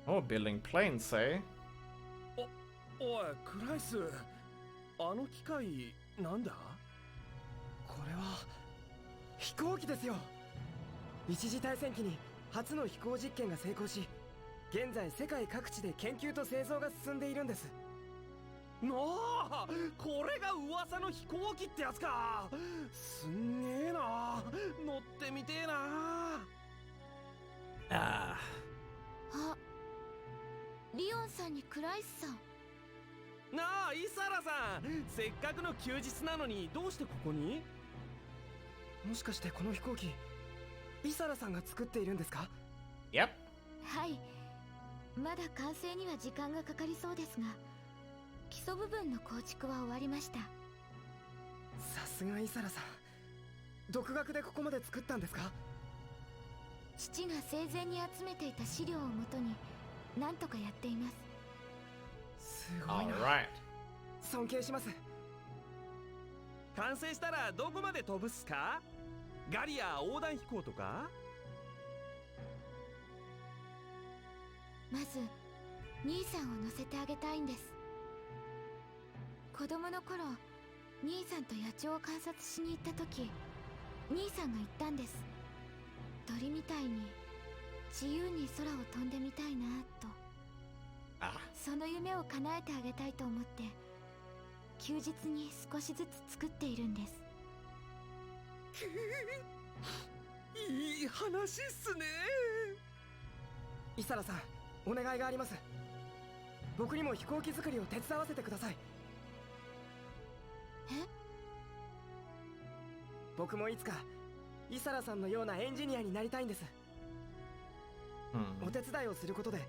Oh, building planes, eh? おい、クライス。あの機械、なんだ？これは飛行機ですよ。一次大戦機に 初の飛行実験が成功し、現在世界各地で研究と製造が進んでいるんです。なあ、これが噂の飛行機ってやつか。すんげえな。乗ってみてえな。あ、リオンさんにクライスさん。なあ、イサラさん、せっかくの休日なのにどうしてここに？もしかしてこの飛行機 イサラさんが作っているんですか？ Yep. はい。まだ完成には時間がかかりそうですが、基礎部分の構築は終わりました。さすがイサラさん。独学でここまで作ったんですか？父が生前に集めていた資料をもとに何とかやっています。すごいな。尊敬します。完成したらどこまで飛ぶっすか？ガリア横断飛行とか？まず兄さんを乗せてあげたいんです。子供の頃兄さんと野鳥を観察しに行った時、兄さんが言ったんです。鳥みたいに自由に空を飛んでみたいなと。その夢を叶えてあげたいと思って休日に少しずつ作っているんです。いい話っすね。イサラさん、お願いがあります。僕にも飛行機作りを手伝わせてください。え？僕もいつかイサラさんのようなエンジニアになりたいんです。お手伝いをすることで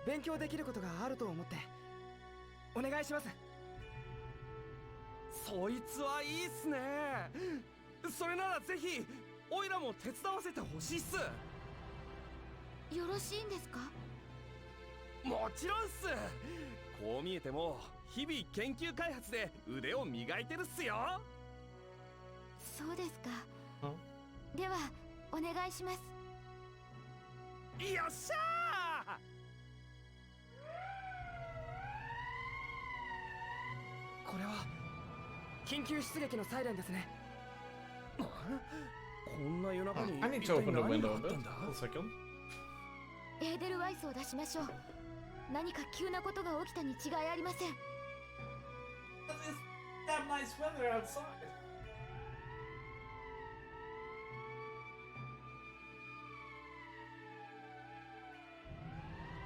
勉強できることがあると思ってお願いします。そいつはいいっすね。それならぜひオイラも手伝わせてほしいっす。よろしいんですか？もちろんっす。こう見えても日々研究開発で腕を磨いてるっすよ。そうですか。ではお願いします。よっしゃー。これは緊急出撃のサイレンですね。こんな夜中に I need to open the window a bit. エーデルワイスを出しましょう。何か急なことが起きたに違いありません。Damn nice weather outside.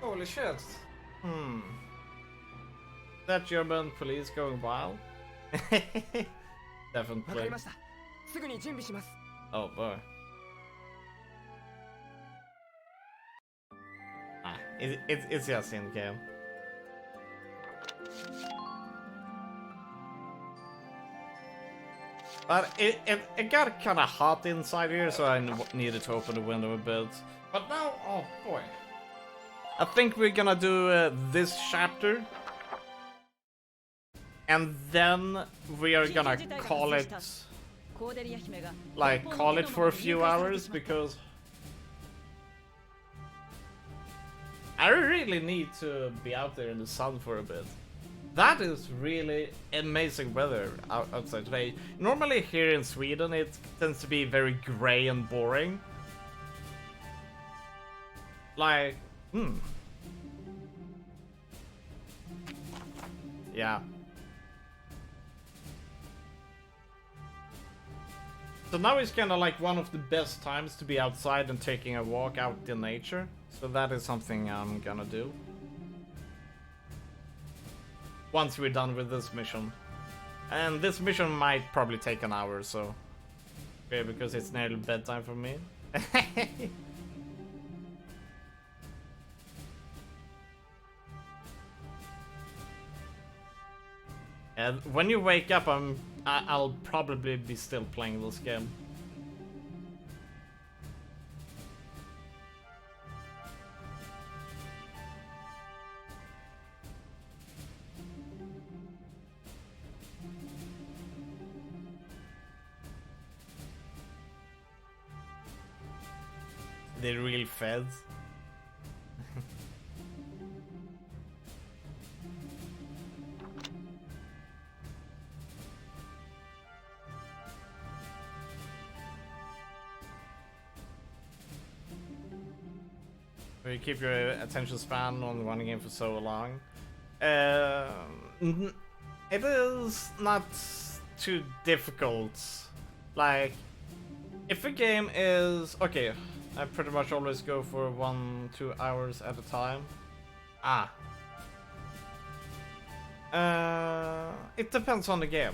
Holy shit. That German police going wild? わかり Definitely. ました。すぐに準備します。Oh boy. It's just in game. But it got kind of hot inside here, so I needed to open the window a bit. But now, oh boy. I think we're gonna do this chapter. And then we are gonna call it... Like, call it for a few hours, because... I really need to be out there in the sun for a bit. That is really amazing weather outside today. Normally here in Sweden it tends to be very grey and boring. Like, yeah. So now is kind of like one of the best times to be outside and taking a walk out in nature. So that is something I'm gonna do. Once we're done with this mission. And this mission might probably take an hour or so. Okay, because it's nearly bedtime for me. And when you wake up, I'll probably be still playing this game. The real feds. You keep your attention span on one game for so long. It is not too difficult. Like, if a game is... Okay, I pretty much always go for 1-2 hours at a time. It depends on the game.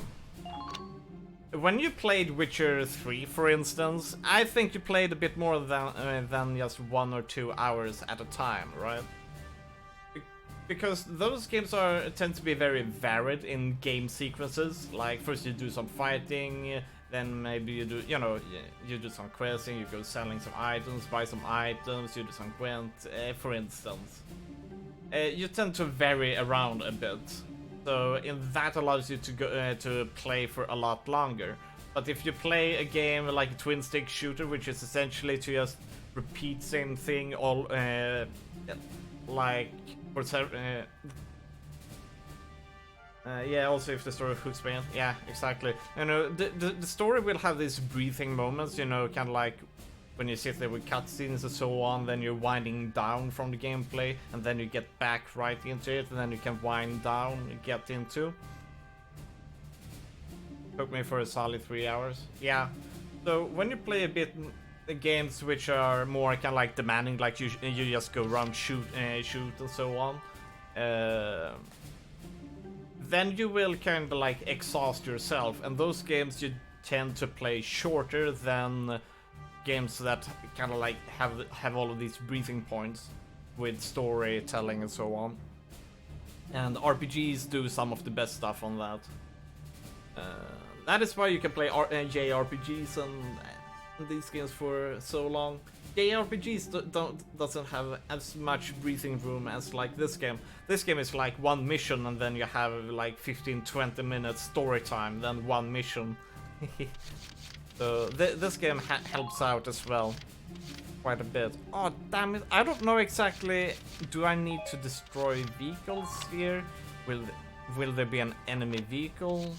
When you played Witcher 3, for instance, I think you played a bit more than just 1 or 2 hours at a time, right? Because those games tend to be very varied in game sequences. Like, first you do some fighting, then maybe you do, you do some questing, you go selling some items, buy some items, you do some Gwent, for instance. You tend to vary around a bit. So that allows you to go to play for a lot longer. But if you play a game like a twin stick shooter, which is essentially to just repeat same thing all like for yeah, also if the story hooks me in. Yeah, exactly. You know, the story will have these breathing moments, you know, kind of like when you sit there with cutscenes and so on, then you're winding down from the gameplay, and then you get back right into it, and then you can wind down and get into. Took me for a solid 3 hours. Yeah. So when you play a bit games which are more kind of like demanding, like you just go around shoot and so on, then you will kind of like exhaust yourself, and those games you tend to play shorter than games that kind of like have all of these breathing points with storytelling and so on. And RPGs do some of the best stuff on that. That is why you can play JRPGs and these games for so long. JRPGs doesn't have as much breathing room as like this game. This game is like one mission and then you have like 15-20 minutes story time, then one mission. So this game helps out as well quite a bit. Oh damn it, I don't know exactly, do I need to destroy vehicles here? Will there be an enemy vehicle?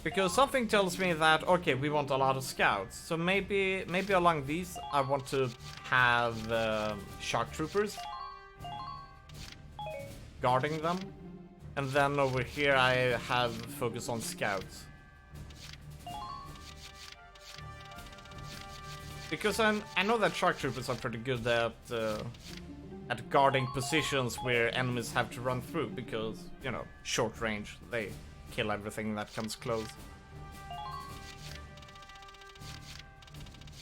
Because something tells me that, okay, we want a lot of scouts. So maybe along these I want to have shock troopers guarding them. And then over here I have focus on scouts. Because I know that shock troopers are pretty good at guarding positions where enemies have to run through, because, you know, short range, they kill everything that comes close.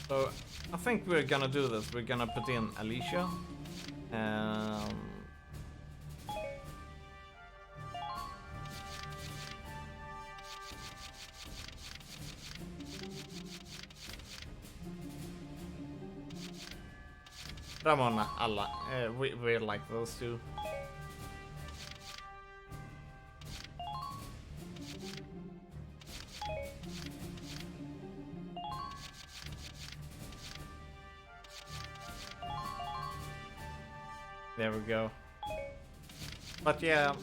So I think we're gonna do this. We're gonna put in Alicia. Ramona, alla. We like those two. There we go. But yeah,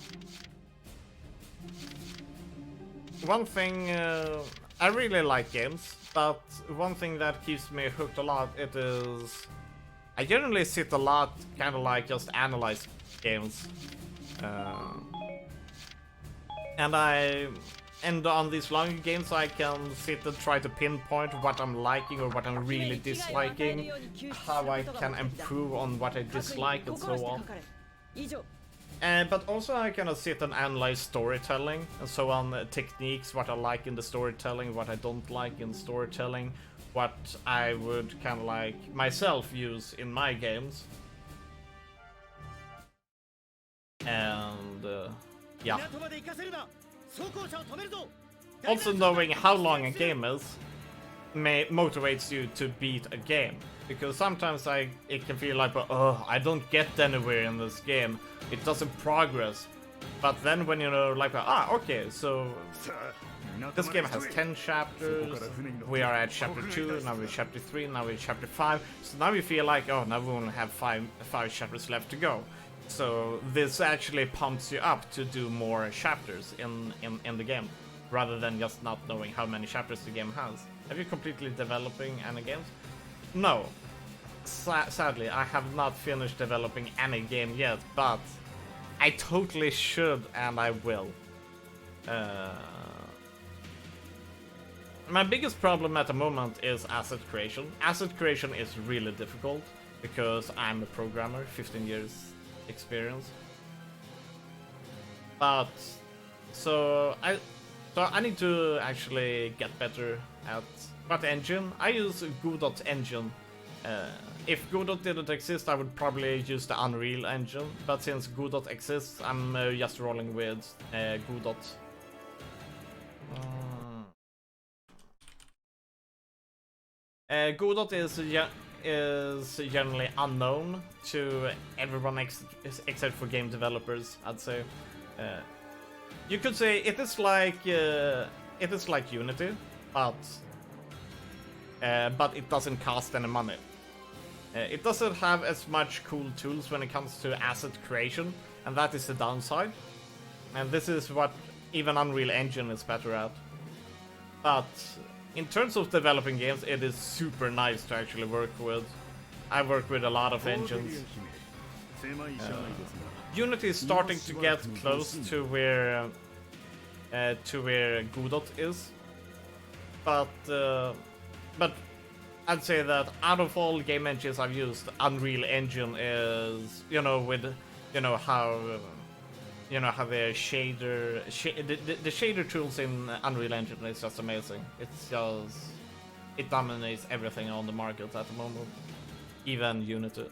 one thing, I really like games, but one thing that keeps me hooked a lot, it is, I generally sit a lot, kind of like just analyze games. And on these longer games I can sit and try to pinpoint what I'm liking or what I'm really disliking, how I can improve on what I dislike and so on. But also I kind of sit and analyze storytelling and so on, techniques, what I like in the storytelling, what I don't like in storytelling, what I would kind of like myself use in my games. And yeah. Also knowing how long a game is motivates you to beat a game, because sometimes it can feel like, oh, I don't get anywhere in this game, it doesn't progress. But then when you know, like, okay, so this game has 10 chapters, we are at chapter 2, now we're chapter 3, now we're chapter 5, so now you feel like, oh, now we only have five chapters left to go. So this actually pumps you up to do more chapters in the game, rather than just not knowing how many chapters the game has. Have you completely developing any games? No. Sadly, I have not finished developing any game yet, but I totally should, and I will. My biggest problem at the moment is asset creation. Asset creation is really difficult, because I'm a programmer, 15 years experience. But so I need to actually get better at what engine. I use Godot engine. If Godot didn't exist, I would probably use the Unreal engine, but since Godot exists, I'm just rolling with Godot. Godot is generally unknown to everyone except for game developers, I'd say. You could say it is like Unity, but but it doesn't cost any money. It doesn't have as much cool tools when it comes to asset creation, and that is the downside. And this is what even Unreal Engine is better at. But in terms of developing games, it is super nice to actually work with. I work with a lot of engines. Unity is starting to get close to where Godot is, but I'd say that out of all game engines I've used, Unreal Engine is, with, how the shader tools in Unreal Engine is just amazing. It dominates everything on the market at the moment, even Unity.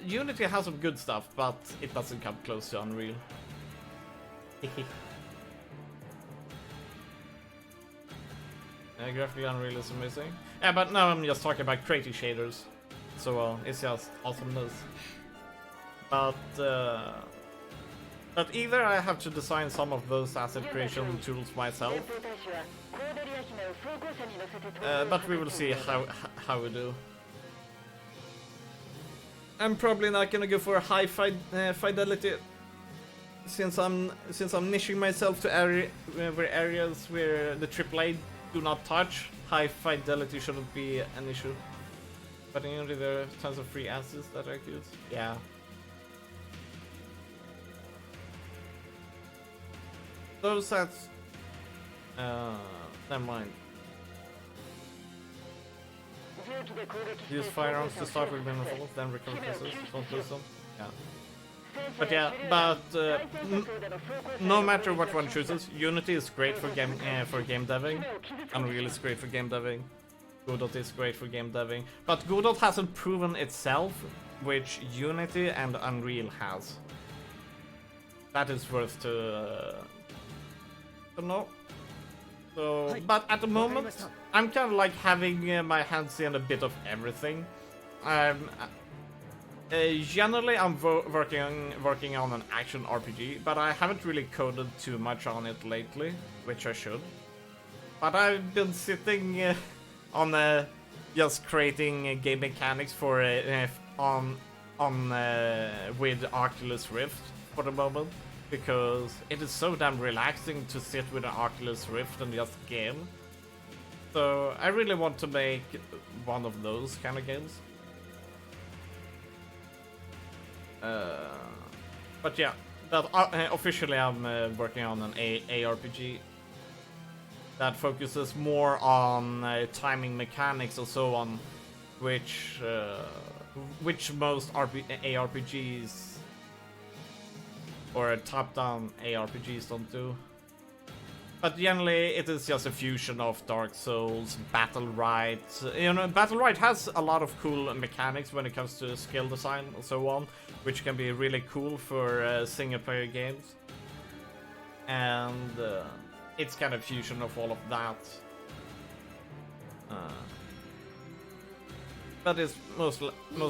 Unity has some good stuff, but it doesn't come close to Unreal. Graphically, Unreal is amazing. Yeah, but now I'm just talking about creating shaders, so it's just awesomeness. But either I have to design some of those asset creation tools myself, but we will see how we do. I'm probably not gonna go for a high fidelity, since I'm niching myself to areas where the AAA do not touch. High fidelity shouldn't be an issue. But in Unity there are tons of free assets that I could use. Yeah. Those sets. Never mind. Use firearms to start with minimal, then recover missiles. Don't lose them. Yeah. But yeah, no matter what one chooses, Unity is great for game deving. Unreal is great for game deving. Godot is great for game deving. But Godot hasn't proven itself, which Unity and Unreal has. That is worth to know. So, but at the moment, I'm kind of like having my hands in a bit of everything. Generally, I'm working on an action RPG, but I haven't really coded too much on it lately, which I should. But I've been sitting on just creating game mechanics for with Oculus Rift for the moment, because it is so damn relaxing to sit with an Oculus Rift and just game. So I really want to make one of those kind of games. But yeah, that officially I'm working on an ARPG that focuses more on timing mechanics and so on, which most ARPGs or top-down ARPGs don't do. But generally, it is just a fusion of Dark Souls, Battle Right. Battle Right has a lot of cool mechanics when it comes to skill design and so on, which can be really cool for single-player games. And it's kind of fusion of all of that. But it's most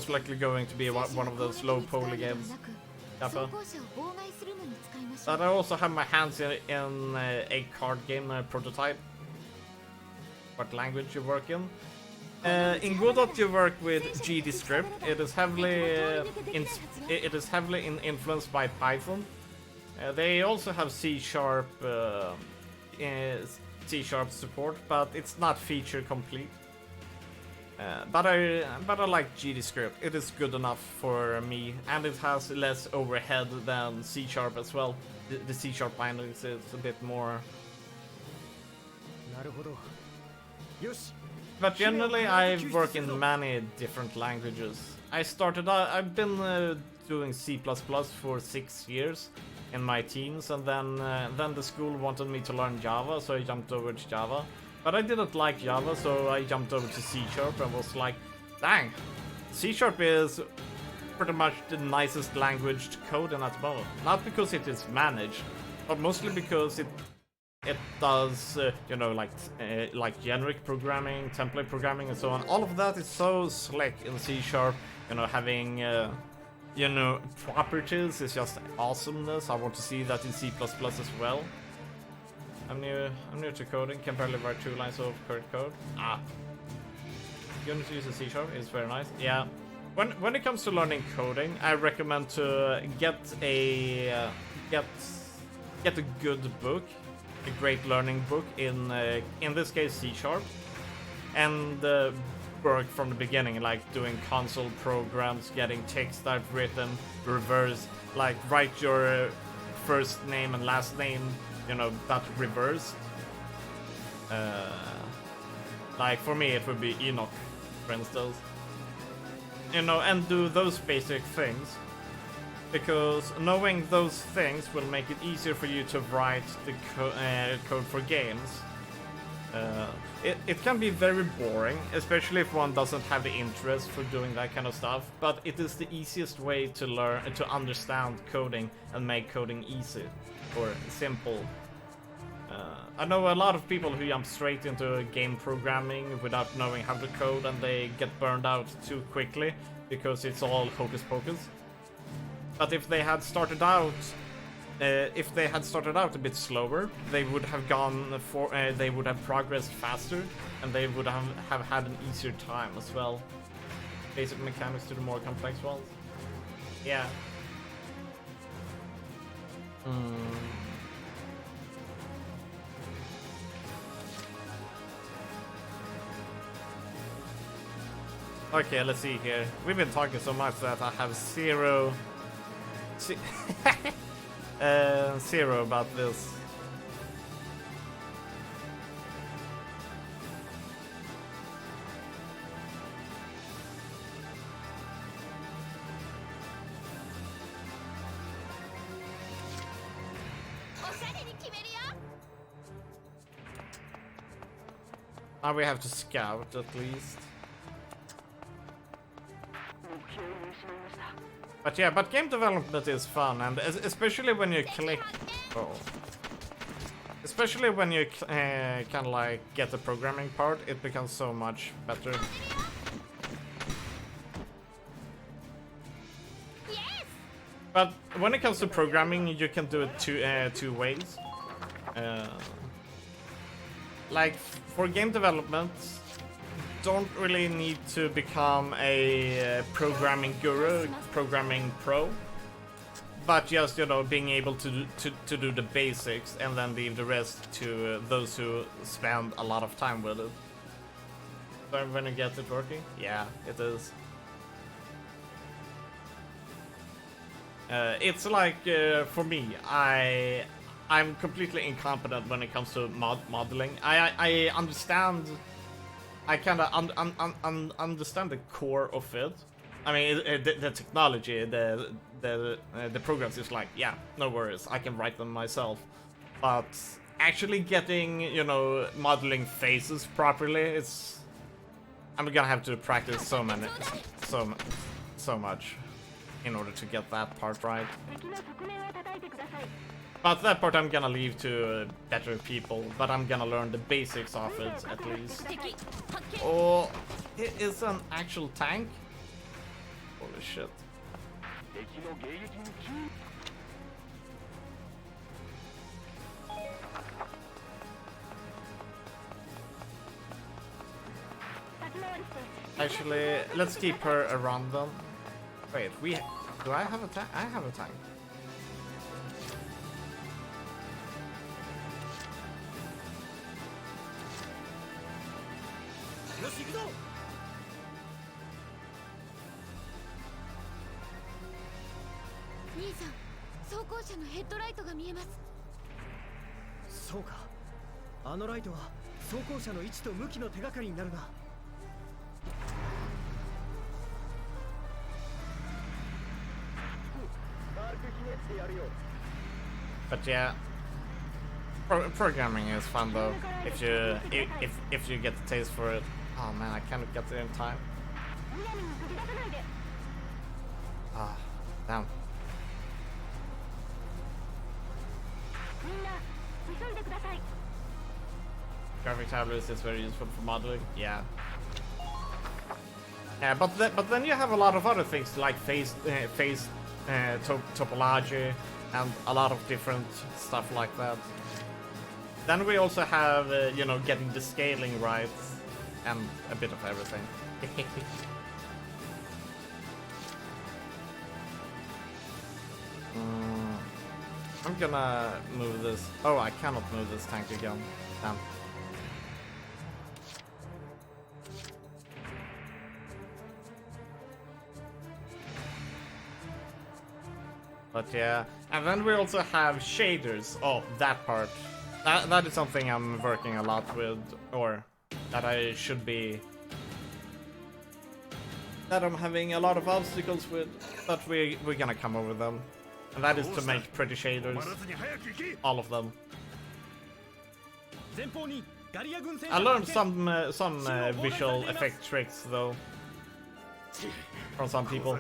likely going to be one of those low-poly games. But I also have my hands in a card game prototype. What language you work in? In Godot you work with GD script. It is heavily influenced by Python. They also have C# support, but it's not feature complete. But I like GD script. It is good enough for me, and it has less overhead than C# as well. The C# bindings is a bit more. But generally, I work in many different languages. I've been doing C++ for 6 years in my teens, and then the school wanted me to learn Java, so I jumped over to Java. But I didn't like Java, so I jumped over to C# and was like, dang, C# is pretty much the nicest language to code in at the moment. Not because it is managed, but mostly because it does, like generic programming, template programming, and so on. All of that is so slick in C#. Having properties is just awesomeness. I want to see that in C++ as well. I'm new to coding. Can barely write 2 lines of correct code. Unity uses C# is very nice. Yeah. When it comes to learning coding, I recommend to get a good book, a great learning book in this case C#, and work from the beginning, like doing console programs, getting text type written, reverse, like write your first name and last name, you know, that reversed. Like for me, it would be Enoch, for instance. You know, and do those basic things, because knowing those things will make it easier for you to write the code for games. It can be very boring, especially if one doesn't have the interest for doing that kind of stuff, but it is the easiest way to learn, to understand coding and make coding easy or simple. I know a lot of people who jump straight into game programming without knowing how to code, and they get burned out too quickly because it's all hocus pocus. But if they had started out a bit slower, they would have they would have progressed faster, and they would have had an easier time as well. Basic mechanics to the more complex ones. Yeah. Okay, let's see here. We've been talking so much that I have zero about this. Now we have to scout at least. But yeah, but game development is fun, and especially when you click. Oh. Especially when you kind of like get the programming part, it becomes so much better. Yes! But when it comes to programming, you can do it two ways. Like for game development, don't really need to become a programming guru, programming pro, but just, you know, being able to do the basics and then leave the rest to those who spend a lot of time with it. So when you get it working, yeah, it is. It's like for me, I'm completely incompetent when it comes to modeling. I understand. I kind of understand the core of it. I mean, the technology, the programs is like, yeah, no worries, I can write them myself. But actually getting, you know, modeling faces properly, I'm gonna have to practice so much in order to get that part right. But that part I'm gonna leave to better people, but I'm gonna learn the basics of it at least. Oh, it is an actual tank? Holy shit. Actually, let's keep her around them. Wait, do I have a tank? I have a tank.そうか。あのライトは装甲車の位置と向きの手がかりになるな。But yeah, programming is fun though. If you get the taste for it. Oh man, I cannot get there in time. Ah, damn. Graphic tablets is very useful for modeling. Yeah. Yeah, but then you have a lot of other things like face topology and a lot of different stuff like that. Then we also have, you know, getting the scaling right and a bit of everything. I'm gonna move this. Oh, I cannot move this tank again. Damn. But yeah, and then we also have shaders. Oh, that part. That is something I'm working a lot with, or that I should be. That I'm having a lot of obstacles with, but we're gonna come over them. And that is to make pretty shaders. All of them. I learned some visual effect tricks though. From some people.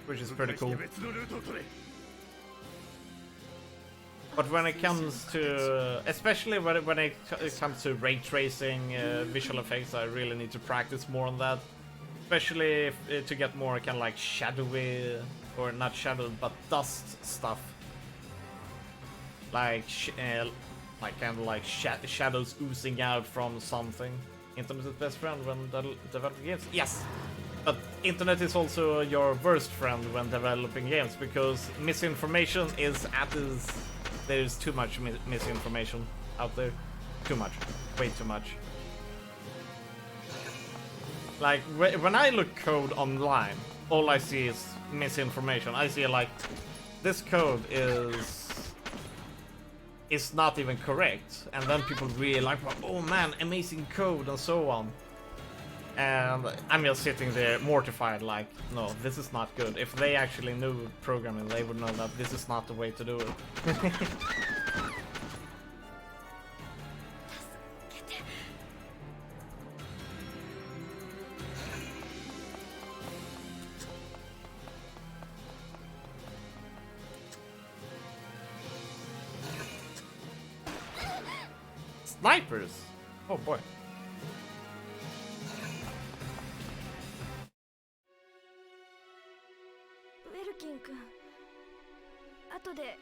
Which is pretty cool. But when it comes to, especially when it comes to ray tracing visual effects, I really need to practice more on that. Especially to get more kind of like shadowy, or not shadow, but dust stuff. Like kind of like shadows oozing out from something. Internet is best friend when developing games. Yes, but internet is also your worst friend when developing games, because misinformation is at its. There's too much misinformation out there. Too much. Way too much. Like, when I look code online, all I see is misinformation. I see like, this code is not even correct. And then people really like, oh man, amazing code and so on. And I'm just sitting there mortified like, no, this is not good. If they actually knew programming, they would know that this is not the way to do it. Snipers! Oh boy.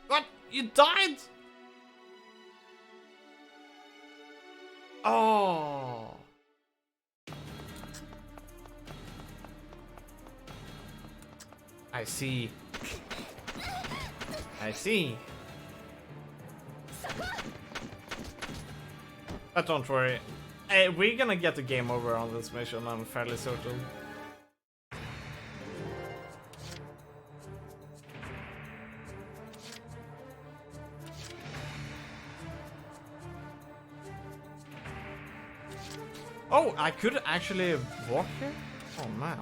What? You died? Oh. I see. I see. But don't worry. We're gonna get the game over on this mission, I'm fairly certain. Oh, I could actually walk here? Oh man.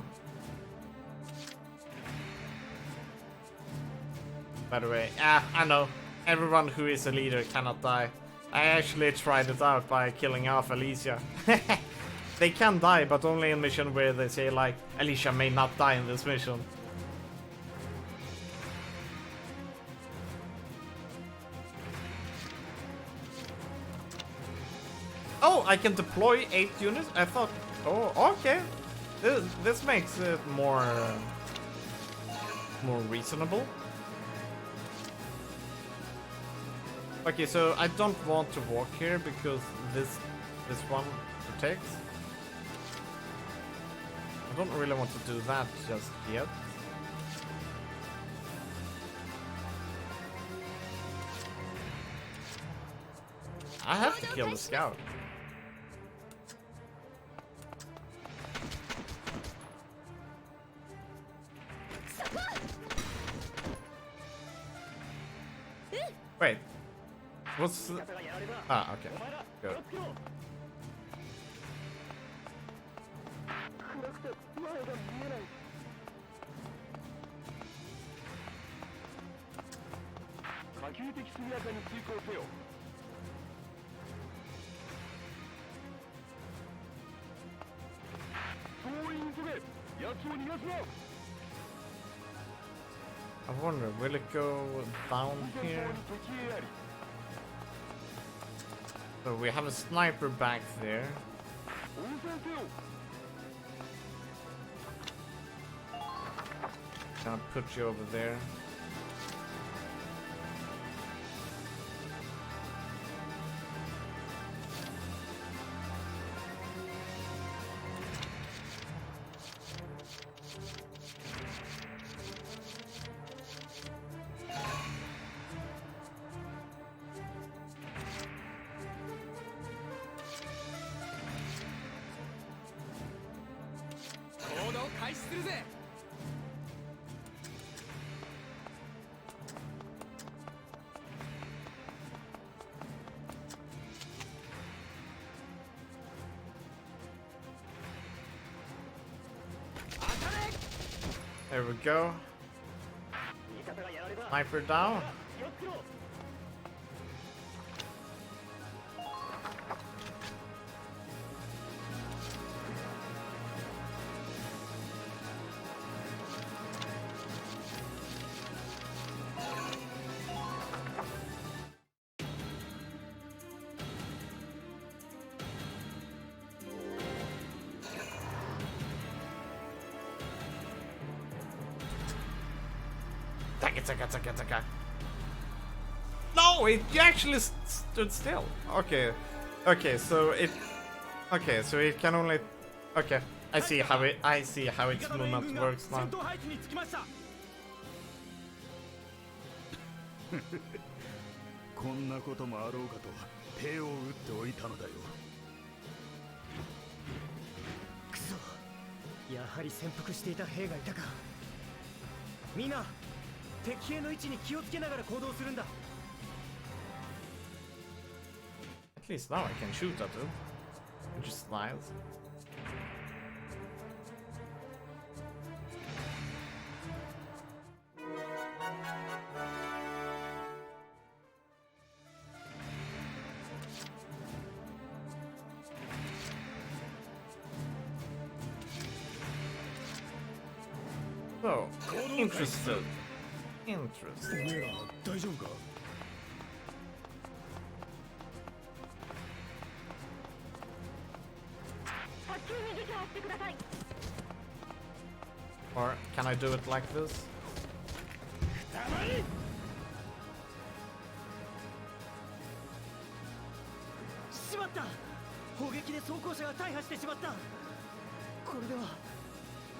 By the way, I know. Everyone who is a leader cannot die. I actually tried it out by killing off Alicia. They can die, but only in mission where they say like, Alicia may not die in this mission. Oh, I can deploy 8 units? I thought, oh, okay. This makes it more reasonable. Okay, so I don't want to walk here because this one protects. I don't really want to do that just yet. I have to kill the scout. Wait. What's the... Ah, okay. Good. I wonder, will it go down here? So we have a sniper back there. Gonna put you over there. 開始するぜ。 There we go. Sniper down. Taka. No, it actually stood still. Okay, okay, so it can only. Okay, I see how its movement works now. こんなこともあろうかと手を打っておいたのだよ。くそ、やはり潜伏していた兵がいたか。みんな、敵兵の位置に気をつけながら行動するんだ。 At least now I can shoot at them, which is nice. So, interested. Interesting. おめえら大丈夫か？ Or can I do it like this? しまった。砲撃で装甲車が大破してしまった。これでは。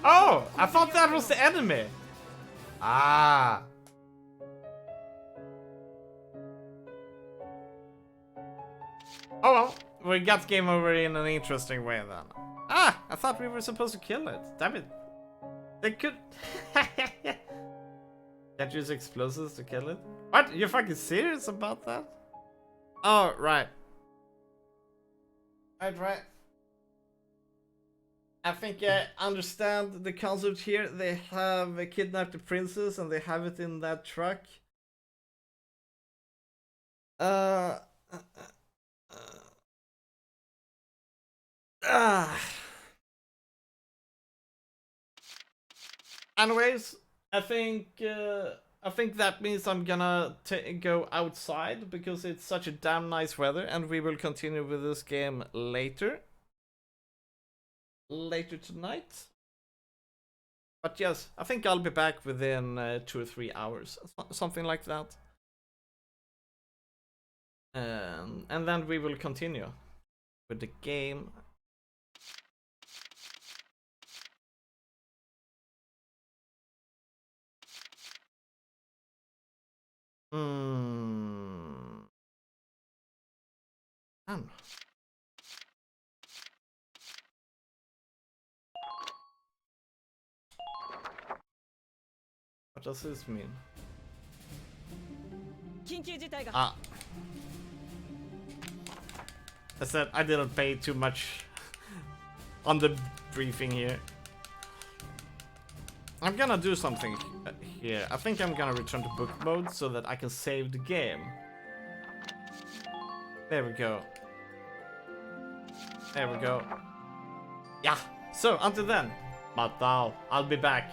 Oh, I thought that was the enemy. Ah. Oh well, we got game over in an interesting way then. Ah, I thought we were supposed to kill it. Damn it. They could... Can't use explosives to kill it? What? You're fucking serious about that? Oh, right. Right. I think I understand the concept here. They have kidnapped the princess and they have it in that truck. Anyways, I think that means I'm gonna go outside because it's such a damn nice weather, and we will continue with this game later tonight. But yes, I think I'll be back within 2 or 3 hours, something like that. And then we will continue with the game. What does this mean? Ah. I said I didn't pay too much on the briefing here. I'm gonna do something here. I think I'm gonna return to book mode so that I can save the game. There we go. There we go. Yeah. So until then, Matao, I'll be back.